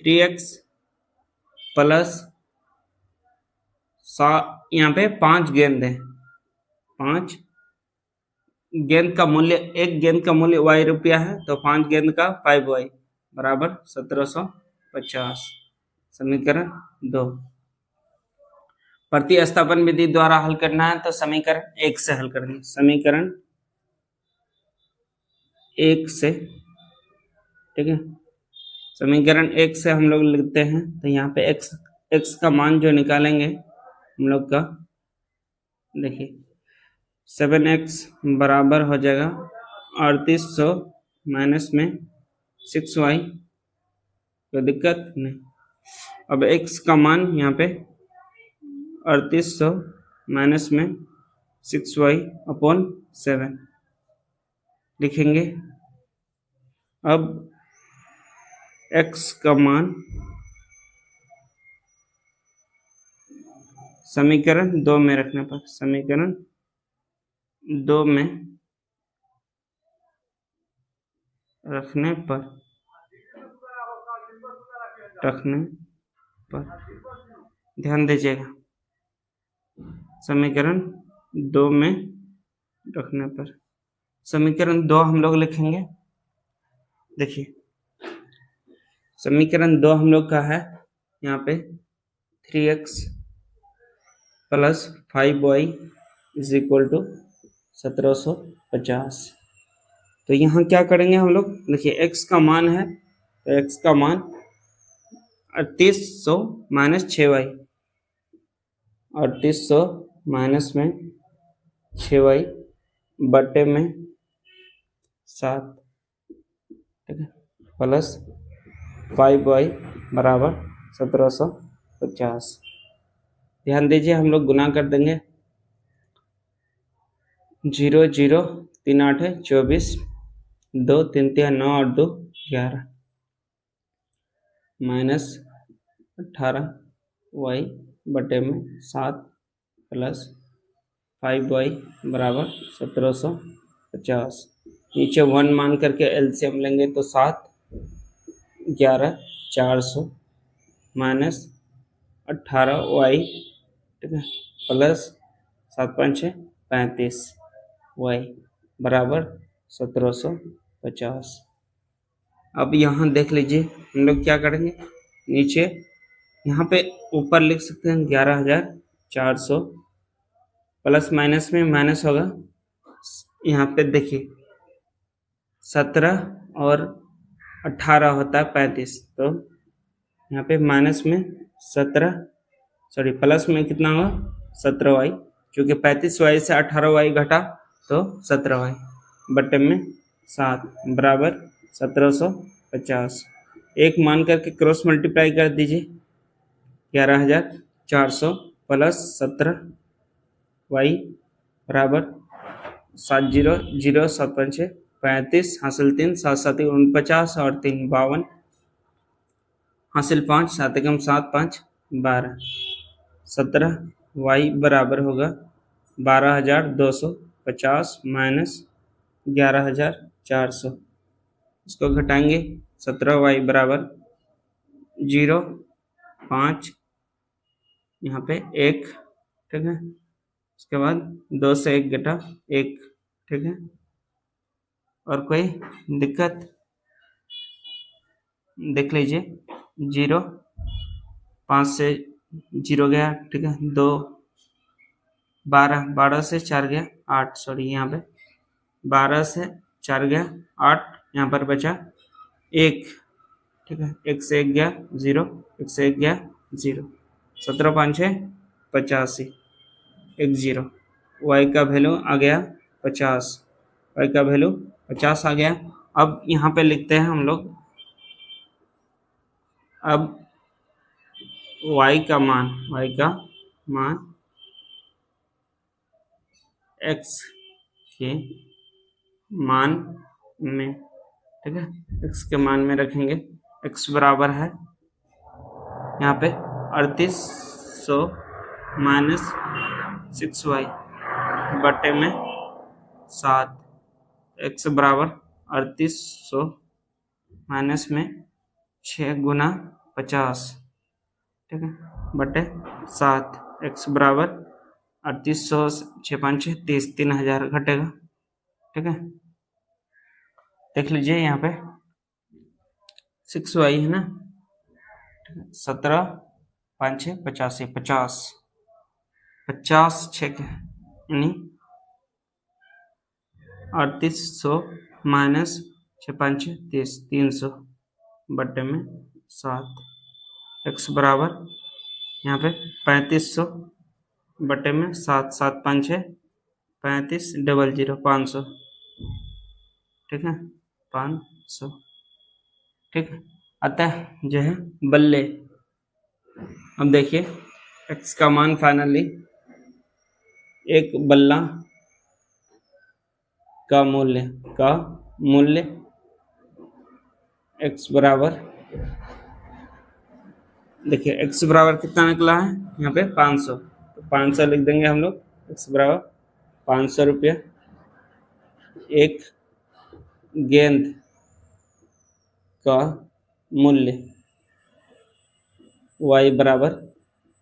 3x प्लस यहाँ पे 5 गेंद है, 5 गेंद का मूल्य, एक गेंद का मूल्य y रुपया है तो 5 गेंद का 5y बराबर 1750। समीकरण 2। प्रतिस्थापन विधि द्वारा हल करना है तो समीकरण 1 से हल करेंगे। समीकरण 1 से, ठीक है, समीकरण 1 से हम लोग लिखते हैं तो यहाँ पे x का मान जो निकालेंगे हम लोग का, देखिए 7x बराबर हो जाएगा 3800 माइनस में 6y, कोई दिक्कत नहीं। अब x का मान यहाँ पे 3800 माइनस में 6y अपॉन 7 लिखेंगे। अब x का मान समीकरण 2 में रखने पर, समीकरण 2 में रखने पर ध्यान दीजिएगा, समीकरण 2 में रखने पर समीकरण 2 हम लोग लिखेंगे। देखिए समीकरण 2 हम लोग का है यहाँ पे 3x plus 5y is equal to 1750। तो यहाँ क्या करेंगे हम लोग, देखिए x का मान है तो x का मान 3800 माइनस 6y, 3800 माइनस में 6y बटे में 7, ठीक है, प्लस 5y बराबर 1750। ध्यान दीजिए हम लोग गुना कर देंगे, 0 0 3 8 है 24, 2 3 3 9 और 2 11 माइनस 18y बटे में 7 प्लस 5y बराबर 1750। नीचे 1 मान करके एलसीएम लेंगे तो 7 11 400 माइनस 18y, ठीक है, प्लस 7 5 6 35 y बराबर 1750। अब यहाँ देख लीजिए हम लोग क्या करेंगे, नीचे यहाँ पे ऊपर लिख सकते हैं 11400 प्लस माइनस में माइनस होगा, यहाँ पे देखिए 17 और 18 होता है 35, तो यहाँ पे माइनस में 17, सॉरी प्लस में कितना होगा 17y, क्योंकि 35y से 18y घटा तो 17y बटे में 7 बराबर 1750। एक मान करके क्रॉस मल्टीप्लाई कर दीजिए, 11400 प्लस 17y बराबर 7 0 0 7 5 35 हासिल 3 7 7 49 और 3 52 हासिल 5 7 एकम 7 5 12, 17y बराबर होगा 12250 माइनस 11400, इसको घटाएंगे 17y बराबर 0 5 यहाँ पे 1, ठीक है, उसके बाद 2 से 1 घटा 1, ठीक है, और कोई दिक्कत देख लीजिए 0 5 से 0 गया, ठीक है, 2 12 12 से 4 गया 8, सॉरी यहाँ पे 12 से 4 गया 8, यहाँ पर बचा 1, ठीक है, 1 से 1 गया 0, 1 से 1 गया 0, 17 5 6 85, 10। y का वैल्यू आ गया 50, y का वैल्यू 50 आ गया। अब यहाँ पे लिखते हैं हम लोग, अब y का मान x के मान में, ठीक है, x के मान में रखेंगे। x बराबर है यहाँ पे 3800 माइनस 6y बटे में 7। x बराबर 3800 माइनस में 6 गुना 50, ठीक है, बटे 7। x बराबर 3800, 6 5 6 30, 3000 घटेगा, ठीक है। देख लीजिए यहाँ पे 6y है ना, 17 5 6 85, 50 6 यानी 3800 माइनस 6 5 6 30, 300 बटे में 7। x बराबर यहाँ पे 3500 बटे में 7, 7 5 6 35, 00 500, ठीक है, 500, ठीक है। अतः जो है बल्ले, अब देखिए x का मान फाइनली, एक बल्ला का मूल्य x बराबर, देखिए x बराबर कितना निकला है यहाँ पे 500, तो 500 लिख देंगे हम लोग। x बराबर 500 रुपया। एक गेंद का मूल्य y बराबर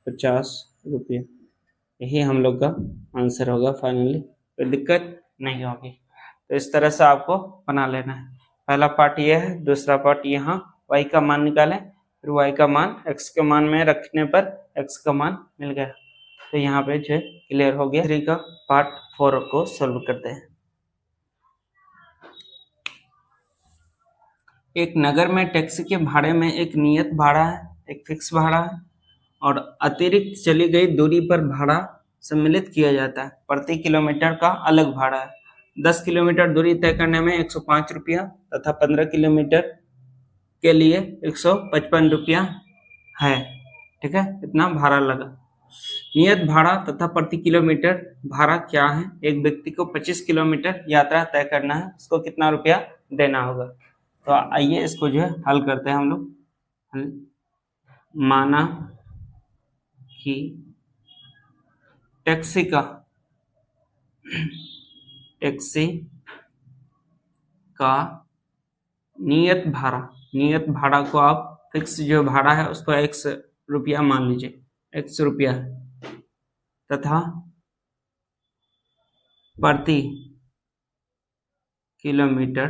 50 रुपये। यही हम लोग का आंसर होगा फाइनली, कोई दिक्कत नहीं होगी। तो इस तरह से आपको बना लेना है। पहला पार्ट ये है, दूसरा पार्ट यहाँ y का मान निकालें, फिर y का मान x के मान में रखने पर x का मान मिल गया। तो यहाँ पे जो क्लियर हो गया। 3 का पार्ट 4 को सॉल्व करते हैं। एक नगर में टैक्सी के भाड़े में एक नियत भाड़ा है, एक फिक्स भाड़ा है और अतिरिक्त चली गई दूरी पर भाड़ा सम्मिलित किया जाता है। प्रति किलोमीटर का अलग भाड़ा है। 10 किलोमीटर दूरी तय करने में 105 रुपया तथा 15 किलोमीटर के लिए 155 रुपया है, ठीक है, इतना भाड़ा लगा। नियत भाड़ा तथा प्रति किलोमीटर भाड़ा क्या है? एक व्यक्ति को 25 किलोमीटर यात्रा तय करना है, उसको कितना रुपया देना होगा? तो आइए इसको जो है हल करते हैं हम लोग। माना कि टैक्सी का नियत भाड़ा को आप फिक्स जो भाड़ा है उसको 1 रुपया मान लीजिए, 1 रुपया है, तथा प्रति किलोमीटर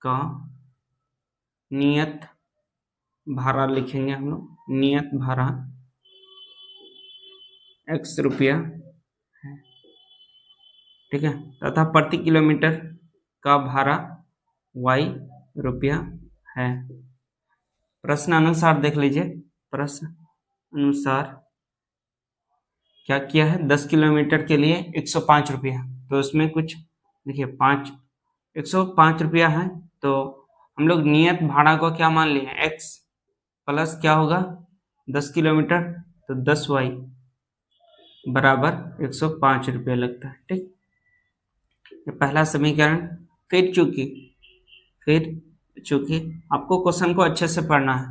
का नियत भाड़ा लिखेंगे हम लोग, नियत भाड़ा 1 रुपया है, ठीक है, तथा प्रति किलोमीटर का भाड़ा y रुपया है। प्रश्न अनुसार देख लीजिए, प्रश्न अनुसार क्या किया है? 10 किलोमीटर के लिए 105 रुपया, तो उसमें कुछ देखिए 105 रुपया है, तो हम लोग नियत भाड़ा को क्या मान लिए? x प्लस क्या होगा 10 किलोमीटर, तो 10y बराबर 105 रुपया लगता है, ठीक। ये पहला समीकरण। फिर चूंकि आपको क्वेश्चन को अच्छे से पढ़ना है,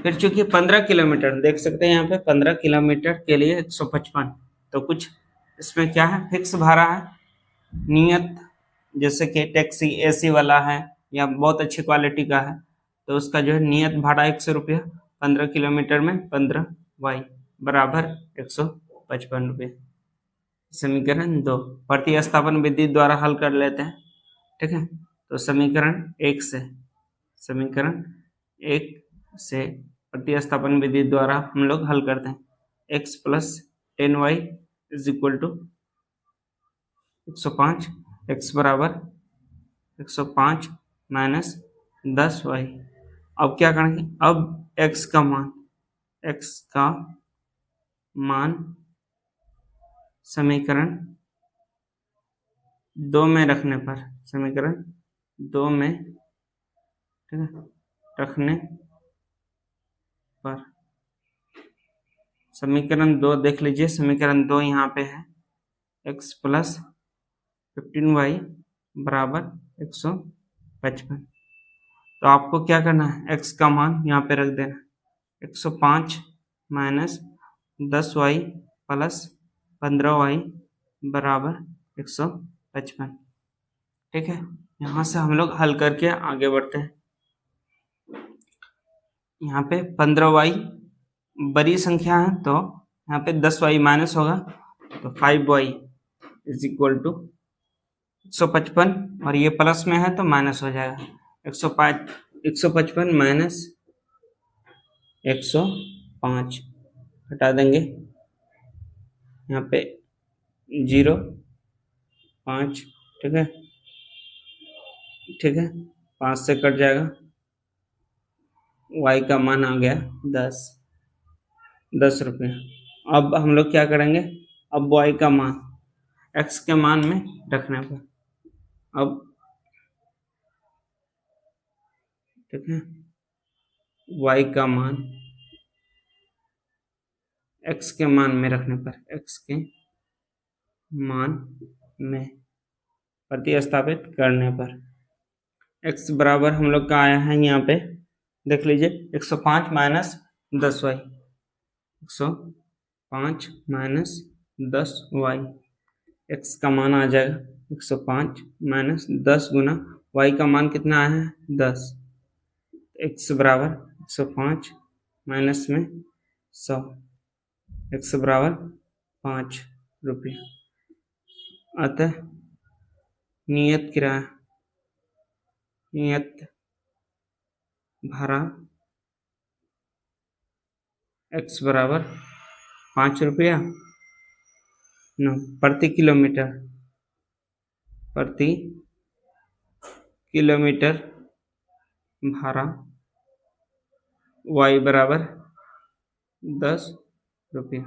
फिर चूंकि 15 किलोमीटर देख सकते हैं यहाँ पे 15 किलोमीटर के लिए 155, तो कुछ इसमें क्या है? फिक्स भाड़ा है। नियत जैसे कि टैक्सी एसी वाला है या बहुत अच्छी क्वालिटी का है, तो उसका जो है नियत भाड़ा 100 रुपया, 15 किलोमीटर में 15y बराबर 155 रुपये। समीकरण 2 प्रतिस्थापन विधि द्वारा हल कर लेते हैं, ठीक है। तो समीकरण 1 से प्रतिस्थापन विधि द्वारा हम लोग हल करते हैं। x plus 10y is equal to 105, x बराबर 105 माइनस 10y। अब क्या करेंगे? अब x का मान समीकरण 2 में रखने पर, समीकरण 2 में, ठीक है, रखने पर समीकरण 2 देख लीजिए। समीकरण 2 यहाँ पे है x प्लस 15y बराबर 155। तो आपको क्या करना है, x का मान यहाँ पे रख देना, 105 माइनस 10y प्लस 15y बराबर 155। ठीक है, यहाँ से हम लोग हल करके आगे बढ़ते हैं। यहाँ पे 15y बड़ी संख्या है तो यहाँ पे 10y माइनस होगा, तो 5y इज इक्वल टू 155, और ये प्लस में है तो माइनस हो जाएगा। 155 माइनस 105 हटा देंगे, यहाँ पे 0 5, ठीक है, ठीक है, 5 से कट जाएगा, y का मान आ गया 10 रुपये। अब हम लोग क्या करेंगे, अब y का मान x के मान में रखने पर, अब ठीक है, y का मान x के मान में रखने पर, x के मान में प्रतिस्थापित करने पर x बराबर हम लोग का आया है, यहाँ पे देख लीजिए 105 minus 10y, 105 minus 10y, x का मान आ जाएगा 105 माइनस 10 गुना y का मान कितना आया है 10, x बराबर 105 माइनस में 100, x बराबर 5 रुपये। अतः नियत किराया, नियत भाड़ा x बराबर 5 रुपया न प्रति किलोमीटर, प्रति किलोमीटर भाड़ा y बराबर 10 रुपया।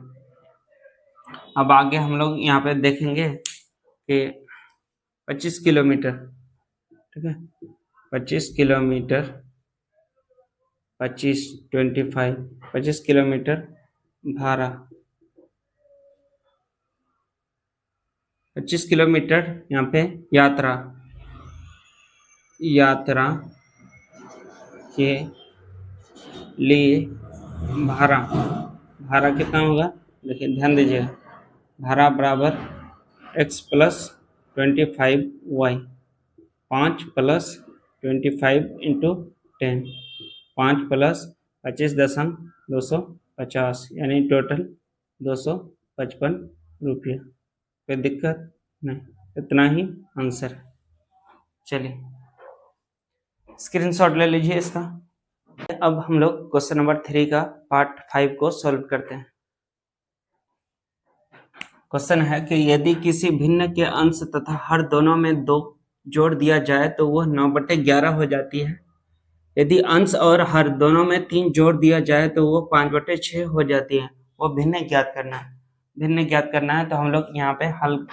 अब आगे हम लोग यहाँ पे देखेंगे कि 25 किलोमीटर, ठीक है, 25 किलोमीटर, 25 किलोमीटर भाड़ा, 25 किलोमीटर यहाँ पे यात्रा के लिए भाड़ा कितना होगा, देखिए ध्यान दीजिएगा, भाड़ा बराबर x plus 25y, 5 plus 25 into 10, 5 plus 25,250, यानी टोटल 255 रुपये। कोई दिक्कत नहीं, इतना ही आंसर है। चलिए स्क्रीनशॉट ले लीजिए इसका। अब हम लोग क्वेश्चन नंबर 3 का पार्ट 5 को सॉल्व करते हैं। क्वेश्चन है कि यदि किसी भिन्न के अंश तथा हर दोनों में 2 जोड़ दिया जाए तो वह 9/11 हो जाती है। यदि अंश और हर दोनों में 3 जोड़ दिया जाए तो वो 5/6 हो जाती है। वो भिन्न ज्ञात करना है। भिन्न ज्ञात करना है तो हम लोग यहाँ पे हल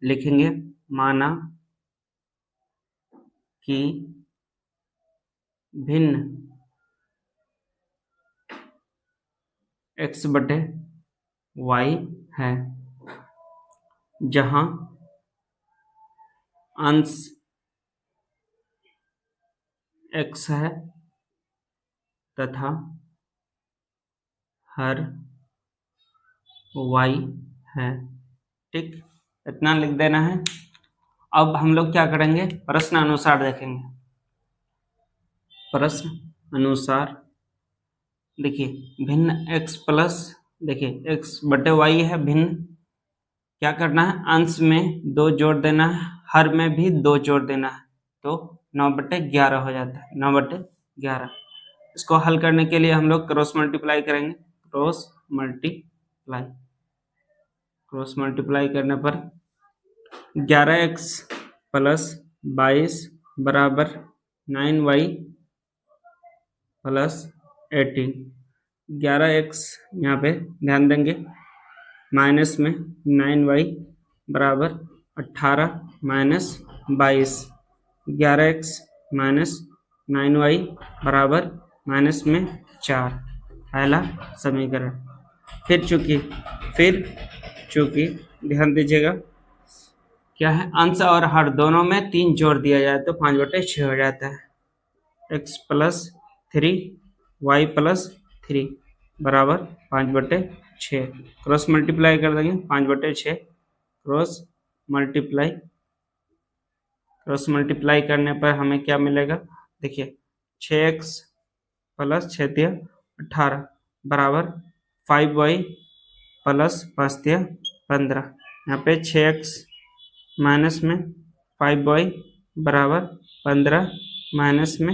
लिखेंगे, माना कि भिन्न x/y है, जहां अंश x है तथा हर y है। ठीक, इतना लिख देना है। अब हम लोग क्या करेंगे, प्रश्न अनुसार देखेंगे। प्रश्न अनुसार देखिए, भिन्न x प्लस, देखिए x/y है भिन्न, क्या करना है, अंश में 2 जोड़ देना है, हर में भी 2 जोड़ देना है, तो 9/11 हो जाता है, 9/11। इसको हल करने के लिए हम लोग क्रॉस मल्टीप्लाई करेंगे, क्रॉस मल्टीप्लाई करने पर 11x प्लस 22 बराबर 9y प्लस 18, 11x यहाँ पे ध्यान देंगे, माइनस में 9y बराबर 18 माइनस 22, 11x माइनस 9y बराबर माइनस में 4, पहला समीकरण। फिर चूंकि ध्यान दीजिएगा क्या है, अंश और हर दोनों में 3 जोड़ दिया जाए तो 5/6 हो जाता है। x प्लस 3 y प्लस 3 बराबर 5/6, क्रॉस मल्टीप्लाई कर देंगे, 5/6 क्रॉस मल्टीप्लाई करने पर हमें क्या मिलेगा, देखिए 6x प्लस 6 18 बराबर 5y प्लस 5 15, यहाँ पे 6x माइनस में 5y बराबर 15 माइनस में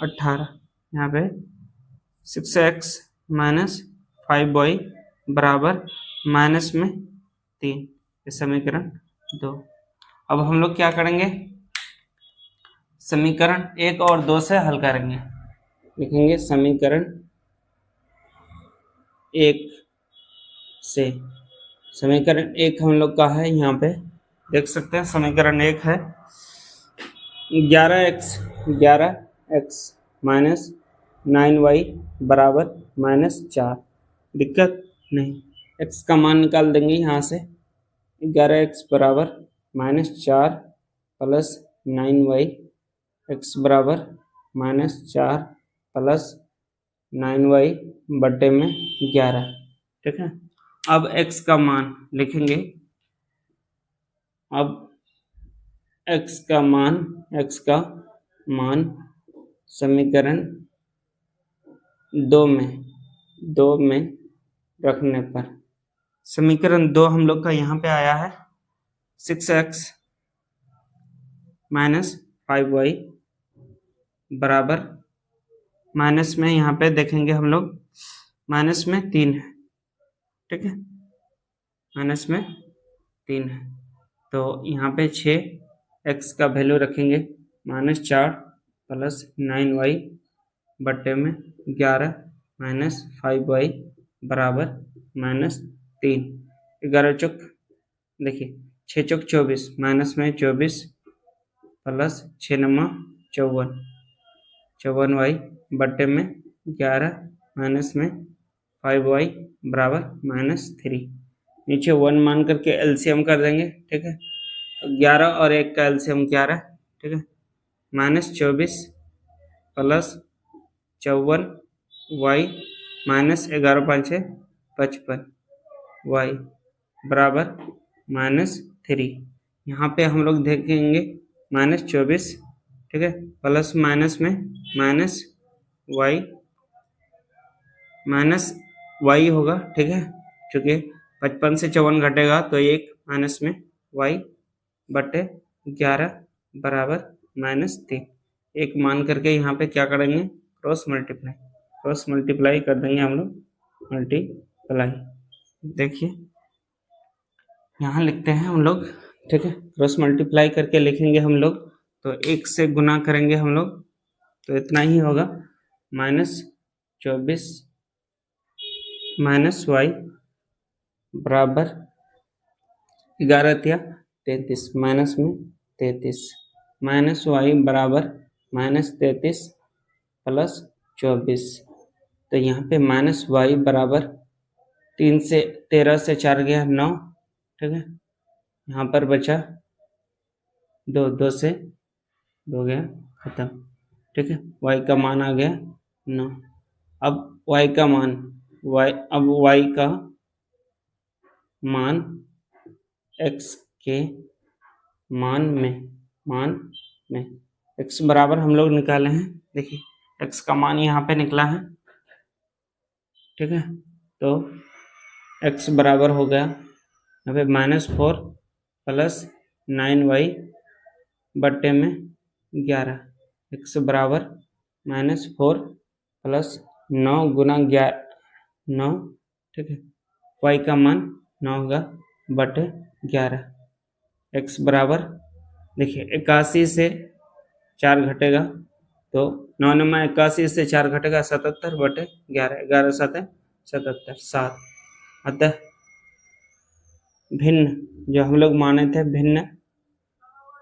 18, यहाँ पे 6x माइनस 5y बराबर माइनस में 3, समीकरण 2। अब हम लोग क्या करेंगे, समीकरण 1 और 2 से हल करेंगे। लिखेंगे समीकरण 1 से, समीकरण 1 हम लोग का है, यहाँ पे देख सकते हैं समीकरण 1 है 11x माइनस 9y बराबर माइनस 4, दिक्कत नहीं, x का मान निकाल देंगे यहाँ से, 11x बराबर माइनस 4 प्लस 9y, x बराबर माइनस 4 प्लस 9y बटे में 11, ठीक है। अब x का मान लिखेंगे, अब x का मान समीकरण 2 में रखने पर, समीकरण 2 हम लोग का यहाँ पे आया है 6x माइनस 5y बराबर, माइनस में यहाँ पे देखेंगे हम लोग माइनस में 3 है, ठीक है, माइनस में 3 है, तो यहाँ पे 6x का वैल्यू रखेंगे माइनस 4 प्लस 9y बटे में 11 माइनस 5y बराबर माइनस 3, 11 चौक देखिए 6 चौक 24, माइनस में 24 प्लस 6 नम्मा 54y बटे में 11 माइनस में 5y बराबर माइनस 3, नीचे 1 मान करके एलसीएम कर देंगे, ठीक है, 11 और 1 का एलसीएम 11, ठीक है, minus 24 plus 54y minus 11 5 55y बराबर माइनस 3, यहाँ पे हम लोग देखेंगे माइनस 24, ठीक है, प्लस माइनस में माइनस y होगा, ठीक है, क्योंकि 55 से 54 घटेगा तो 1 माइनस में y बटे 11 बराबर माइनस 3, 1 मान करके यहाँ पे क्या करेंगे, क्रॉस मल्टीप्लाई कर देंगे हम लोग, मल्टीप्लाई, देखिए यहाँ लिखते हैं हम लोग, ठीक है, क्रॉस मल्टीप्लाई करके लिखेंगे हम लोग, तो 1 से गुना करेंगे हम लोग तो इतना ही होगा, माइनस 24 माइनस y बराबर 11 33, माइनस में 33 माइनस y बराबर माइनस 33 प्लस 24, तो यहाँ पे माइनस y बराबर 3 से 13 से 4 गया 9, ठीक है, यहाँ पर बचा 2 से 2 गया खत्म, ठीक है, y का मान आ गया 9, अब y का मान x के मान में x बराबर हम लोग निकाले हैं, देखिए x का मान यहाँ पे निकला है, ठीक है, तो x बराबर हो गया यहाँ पे -4 प्लस 9y बटे में 11, x बराबर -4 प्लस 9 गुना 9, ठीक है, y का मान 9 होगा बटे 11, x बराबर देखिए 81 से 4 घटेगा तो 9 में 81, इससे 4 घटेगा 77/11, 11 7 77, 7। अतः भिन्न जो हम लोग माने थे, भिन्न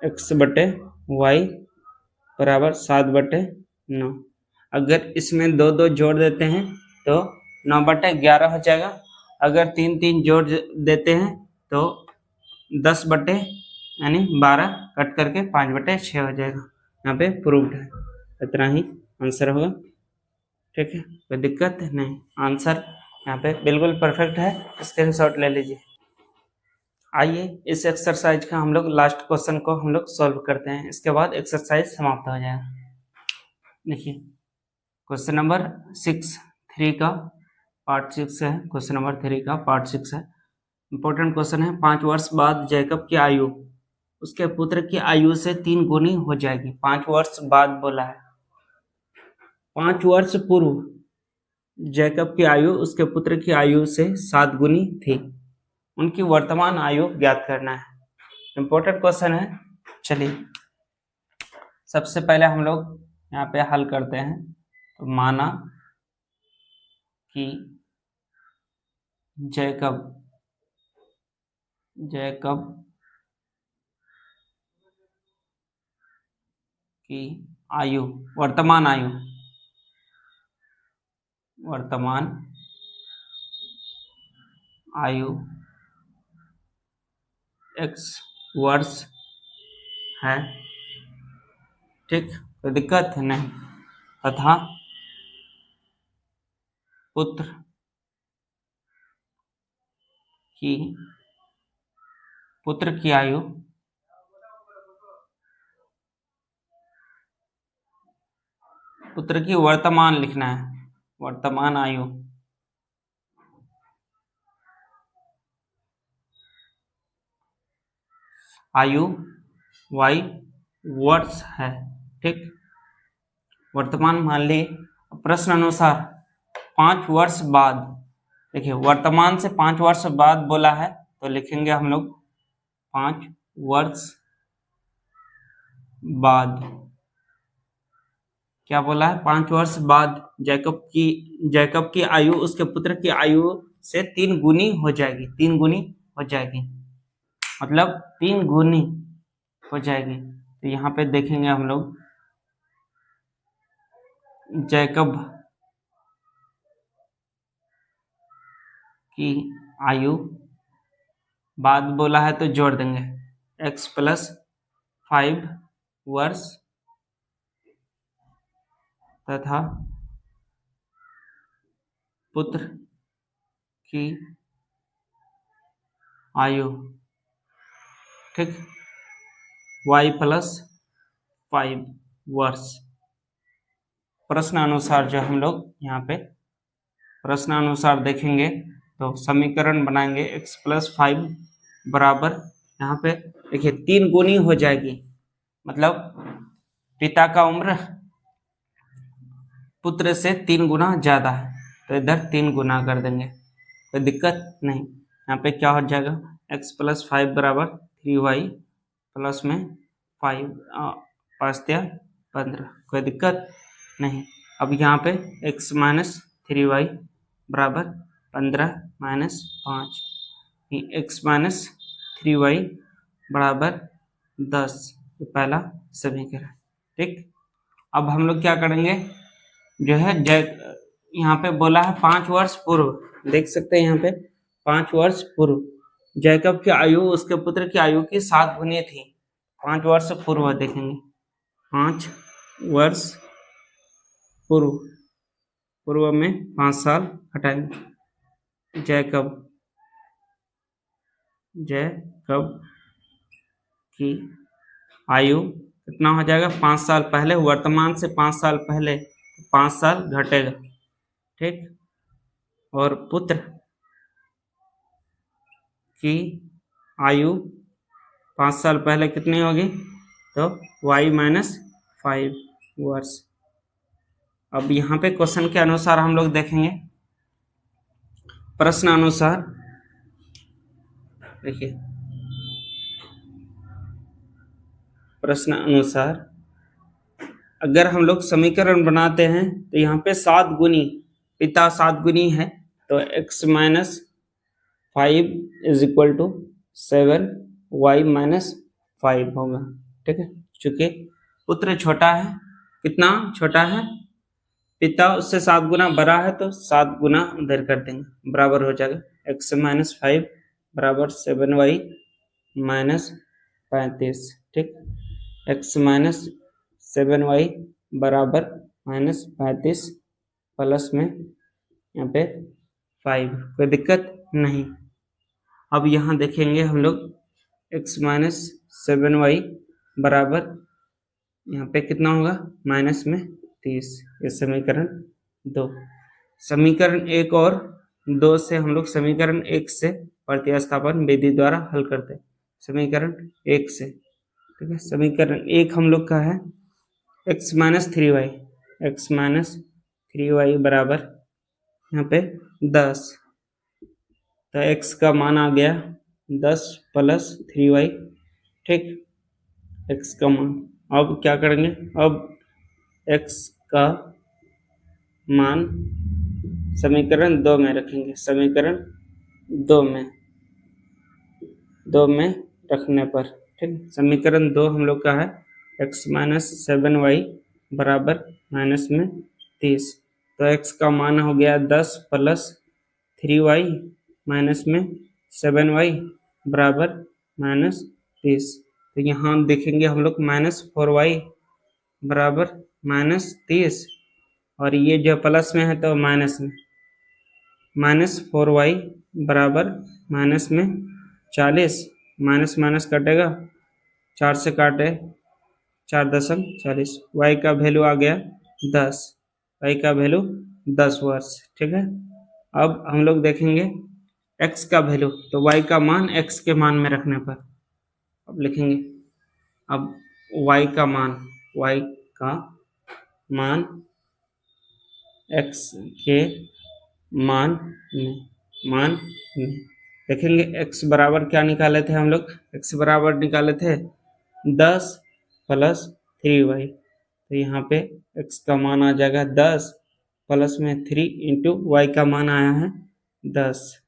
x/y बराबर 7/9। अगर इसमें 2 2 जोड़ देते हैं तो 9/11 हो जाएगा। अगर 3 3 जोड़ देते हैं तो 10 यानी 12 कट करके 5/6 हो जाएगा। यहाँ पे प्रूव्ड है। इतना ही आंसर होगा। ठीक है, कोई दिक्कत नहीं, आंसर यहाँ पे बिल्कुल परफेक्ट है, स्क्रीनशॉट ले लीजिए। आइए इस एक्सरसाइज का हम लोग लास्ट क्वेश्चन को हम लोग सॉल्व करते हैं, इसके बाद एक्सरसाइज समाप्त हो जाएगा। देखिए क्वेश्चन नंबर 6 3 का पार्ट 6 है, क्वेश्चन नंबर 3 का पार्ट 6 है। इंपॉर्टेंट क्वेश्चन है। 5 वर्ष बाद जैकब की आयु उसके पुत्र की आयु से 3 गुनी हो जाएगी। 5 वर्ष बाद बोला है। 5 वर्ष पूर्व जैकब की आयु उसके पुत्र की आयु से 7 गुनी थी। उनकी वर्तमान आयु ज्ञात करना है। इंपॉर्टेंट क्वेश्चन है। चलिए सबसे पहले हम लोग यहाँ पे हल करते हैं। तो माना कि जैकब की आयु वर्तमान आयु x वर्ष है। ठीक, कोई दिक्कत नहीं। तथा पुत्र की आयु पुत्र की वर्तमान लिखना है, वर्तमान आयु y वर्ष है। ठीक, वर्तमान मान ली। प्रश्न अनुसार 5 वर्ष बाद, देखिए वर्तमान से 5 वर्ष बाद बोला है तो लिखेंगे हम लोग 5 वर्ष बाद। क्या बोला है? 5 वर्ष बाद जैकब की आयु उसके पुत्र की आयु से 3 गुनी हो जाएगी। 3 गुनी हो जाएगी मतलब 3 गुनी हो जाएगी। तो यहाँ पे देखेंगे हम लोग जैकब की आयु बाद बोला है तो जोड़ देंगे x + 5 वर्ष तथा पुत्र की आयु, ठीक, y + 5 वर्ष। प्रश्न अनुसार जो हम लोग यहाँ पे प्रश्न अनुसार देखेंगे तो समीकरण बनाएंगे x + 5 बराबर, यहाँ पे देखिए 3 गुनी हो जाएगी मतलब पिता का उम्र पुत्र से 3 गुना ज्यादा है तो इधर 3 गुना कर देंगे, कोई दिक्कत नहीं। यहाँ पे क्या हो जाएगा x + 5 बराबर 3y प्लस में 5 15, कोई दिक्कत नहीं। अब यहाँ पे x - 3y बराबर 15 - 5, x - 3y बराबर 10, पहला समीकरण। ठीक, अब हम लोग क्या करेंगे, जो है यहाँ पे बोला है 5 वर्ष पूर्व, देख सकते हैं यहाँ पे 5 वर्ष पूर्व जैकब की आयु उसके पुत्र की आयु की 7 गुनी थी। 5 वर्ष पूर्व देखेंगे, 5 वर्ष पूर्व में 5 साल हटाएंगे। जैकब की आयु कितना हो जाएगा, 5 साल पहले, वर्तमान से 5 साल पहले 5 साल घटेगा। ठीक, और पुत्र की आयु 5 साल पहले कितनी होगी, तो y - 5 वर्ष। अब यहाँ पे क्वेश्चन के अनुसार हम लोग देखेंगे, प्रश्न अनुसार देखिए, प्रश्न अनुसार अगर हम लोग समीकरण बनाते हैं तो यहाँ पे 7 गुनी, पिता 7 गुनी है तो x minus 5 is equal to 7 y minus 5 होगा। ठीक है, चूंकि पुत्र छोटा है, कितना छोटा है, पिता उससे 7 गुना बड़ा है तो 7 गुना उधर कर देंगे, बराबर हो जाएगा x माइनस 5 बराबर 7y माइनस 35। ठीक, x माइनस 7y बराबर माइनस 35 प्लस में यहाँ पे 5, कोई दिक्कत नहीं। अब यहाँ देखेंगे हम लोग x माइनस 7y बराबर यहाँ पे कितना होगा, माइनस में 30, ये समीकरण 2। समीकरण 1 और 2 से हम लोग समीकरण 1 से प्रतिस्थापन विधि द्वारा हल करते हैं। समीकरण 1 से, ठीक है, समीकरण 1 हम लोग का है x minus 3y, x minus 3y बराबर यहाँ पे 10, तो x का मान आ गया 10 प्लस 3y। ठीक, x का मान, अब क्या करेंगे, अब x का मान समीकरण 2 में रखेंगे, समीकरण 2 में रखने पर, ठीक, समीकरण 2 हम लोग का है x माइनस 7y बराबर माइनस में 30, तो x का मान हो गया 10 प्लस 3y माइनस में 7y बराबर माइनस 30। तो यहाँ देखेंगे हम लोग माइनस 4y बराबर माइनस 30, और ये जो प्लस में है तो माइनस में, माइनस 4y बराबर माइनस में 40, माइनस माइनस कटेगा, 4 से काटे 4.40, y का वैल्यू आ गया 10, y का वैल्यू 10 वर्ष। ठीक है, अब हम लोग देखेंगे x का वैल्यू, तो y का मान x के मान में रखने पर अब लिखेंगे, अब y का मान x के मान में देखेंगे। x बराबर क्या निकाले थे हम लोग, x बराबर निकाले थे 10 प्लस 3y, तो यहाँ पे x का मान आ जाएगा 10 प्लस में 3 इंटू y का मान आया है 10।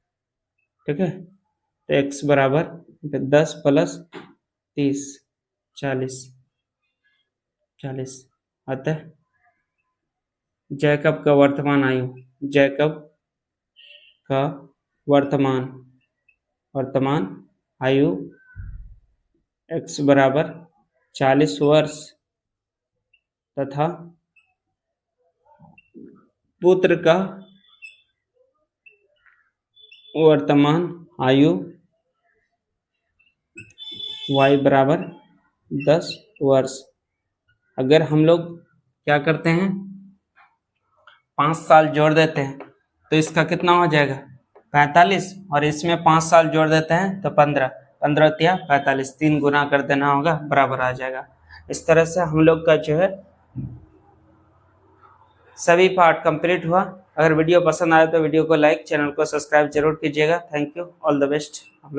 ठीक है, तो x बराबर 10 प्लस 30 40 आता है। जैकब का वर्तमान आयु, जैकब का वर्तमान आयु x बराबर 40 वर्ष तथा पुत्र का वर्तमान आयु y बराबर 10 वर्ष। अगर हम लोग क्या करते हैं, 5 साल जोड़ देते हैं तो इसका कितना हो जाएगा 45, और इसमें 5 साल जोड़ देते हैं तो 15 या 45, 3 गुना कर देना होगा, बराबर आ जाएगा। इस तरह से हम लोग का जो है सभी पार्ट कंप्लीट हुआ। अगर वीडियो पसंद आए तो वीडियो को लाइक, चैनल को सब्सक्राइब जरूर कीजिएगा। Thank you, all the best.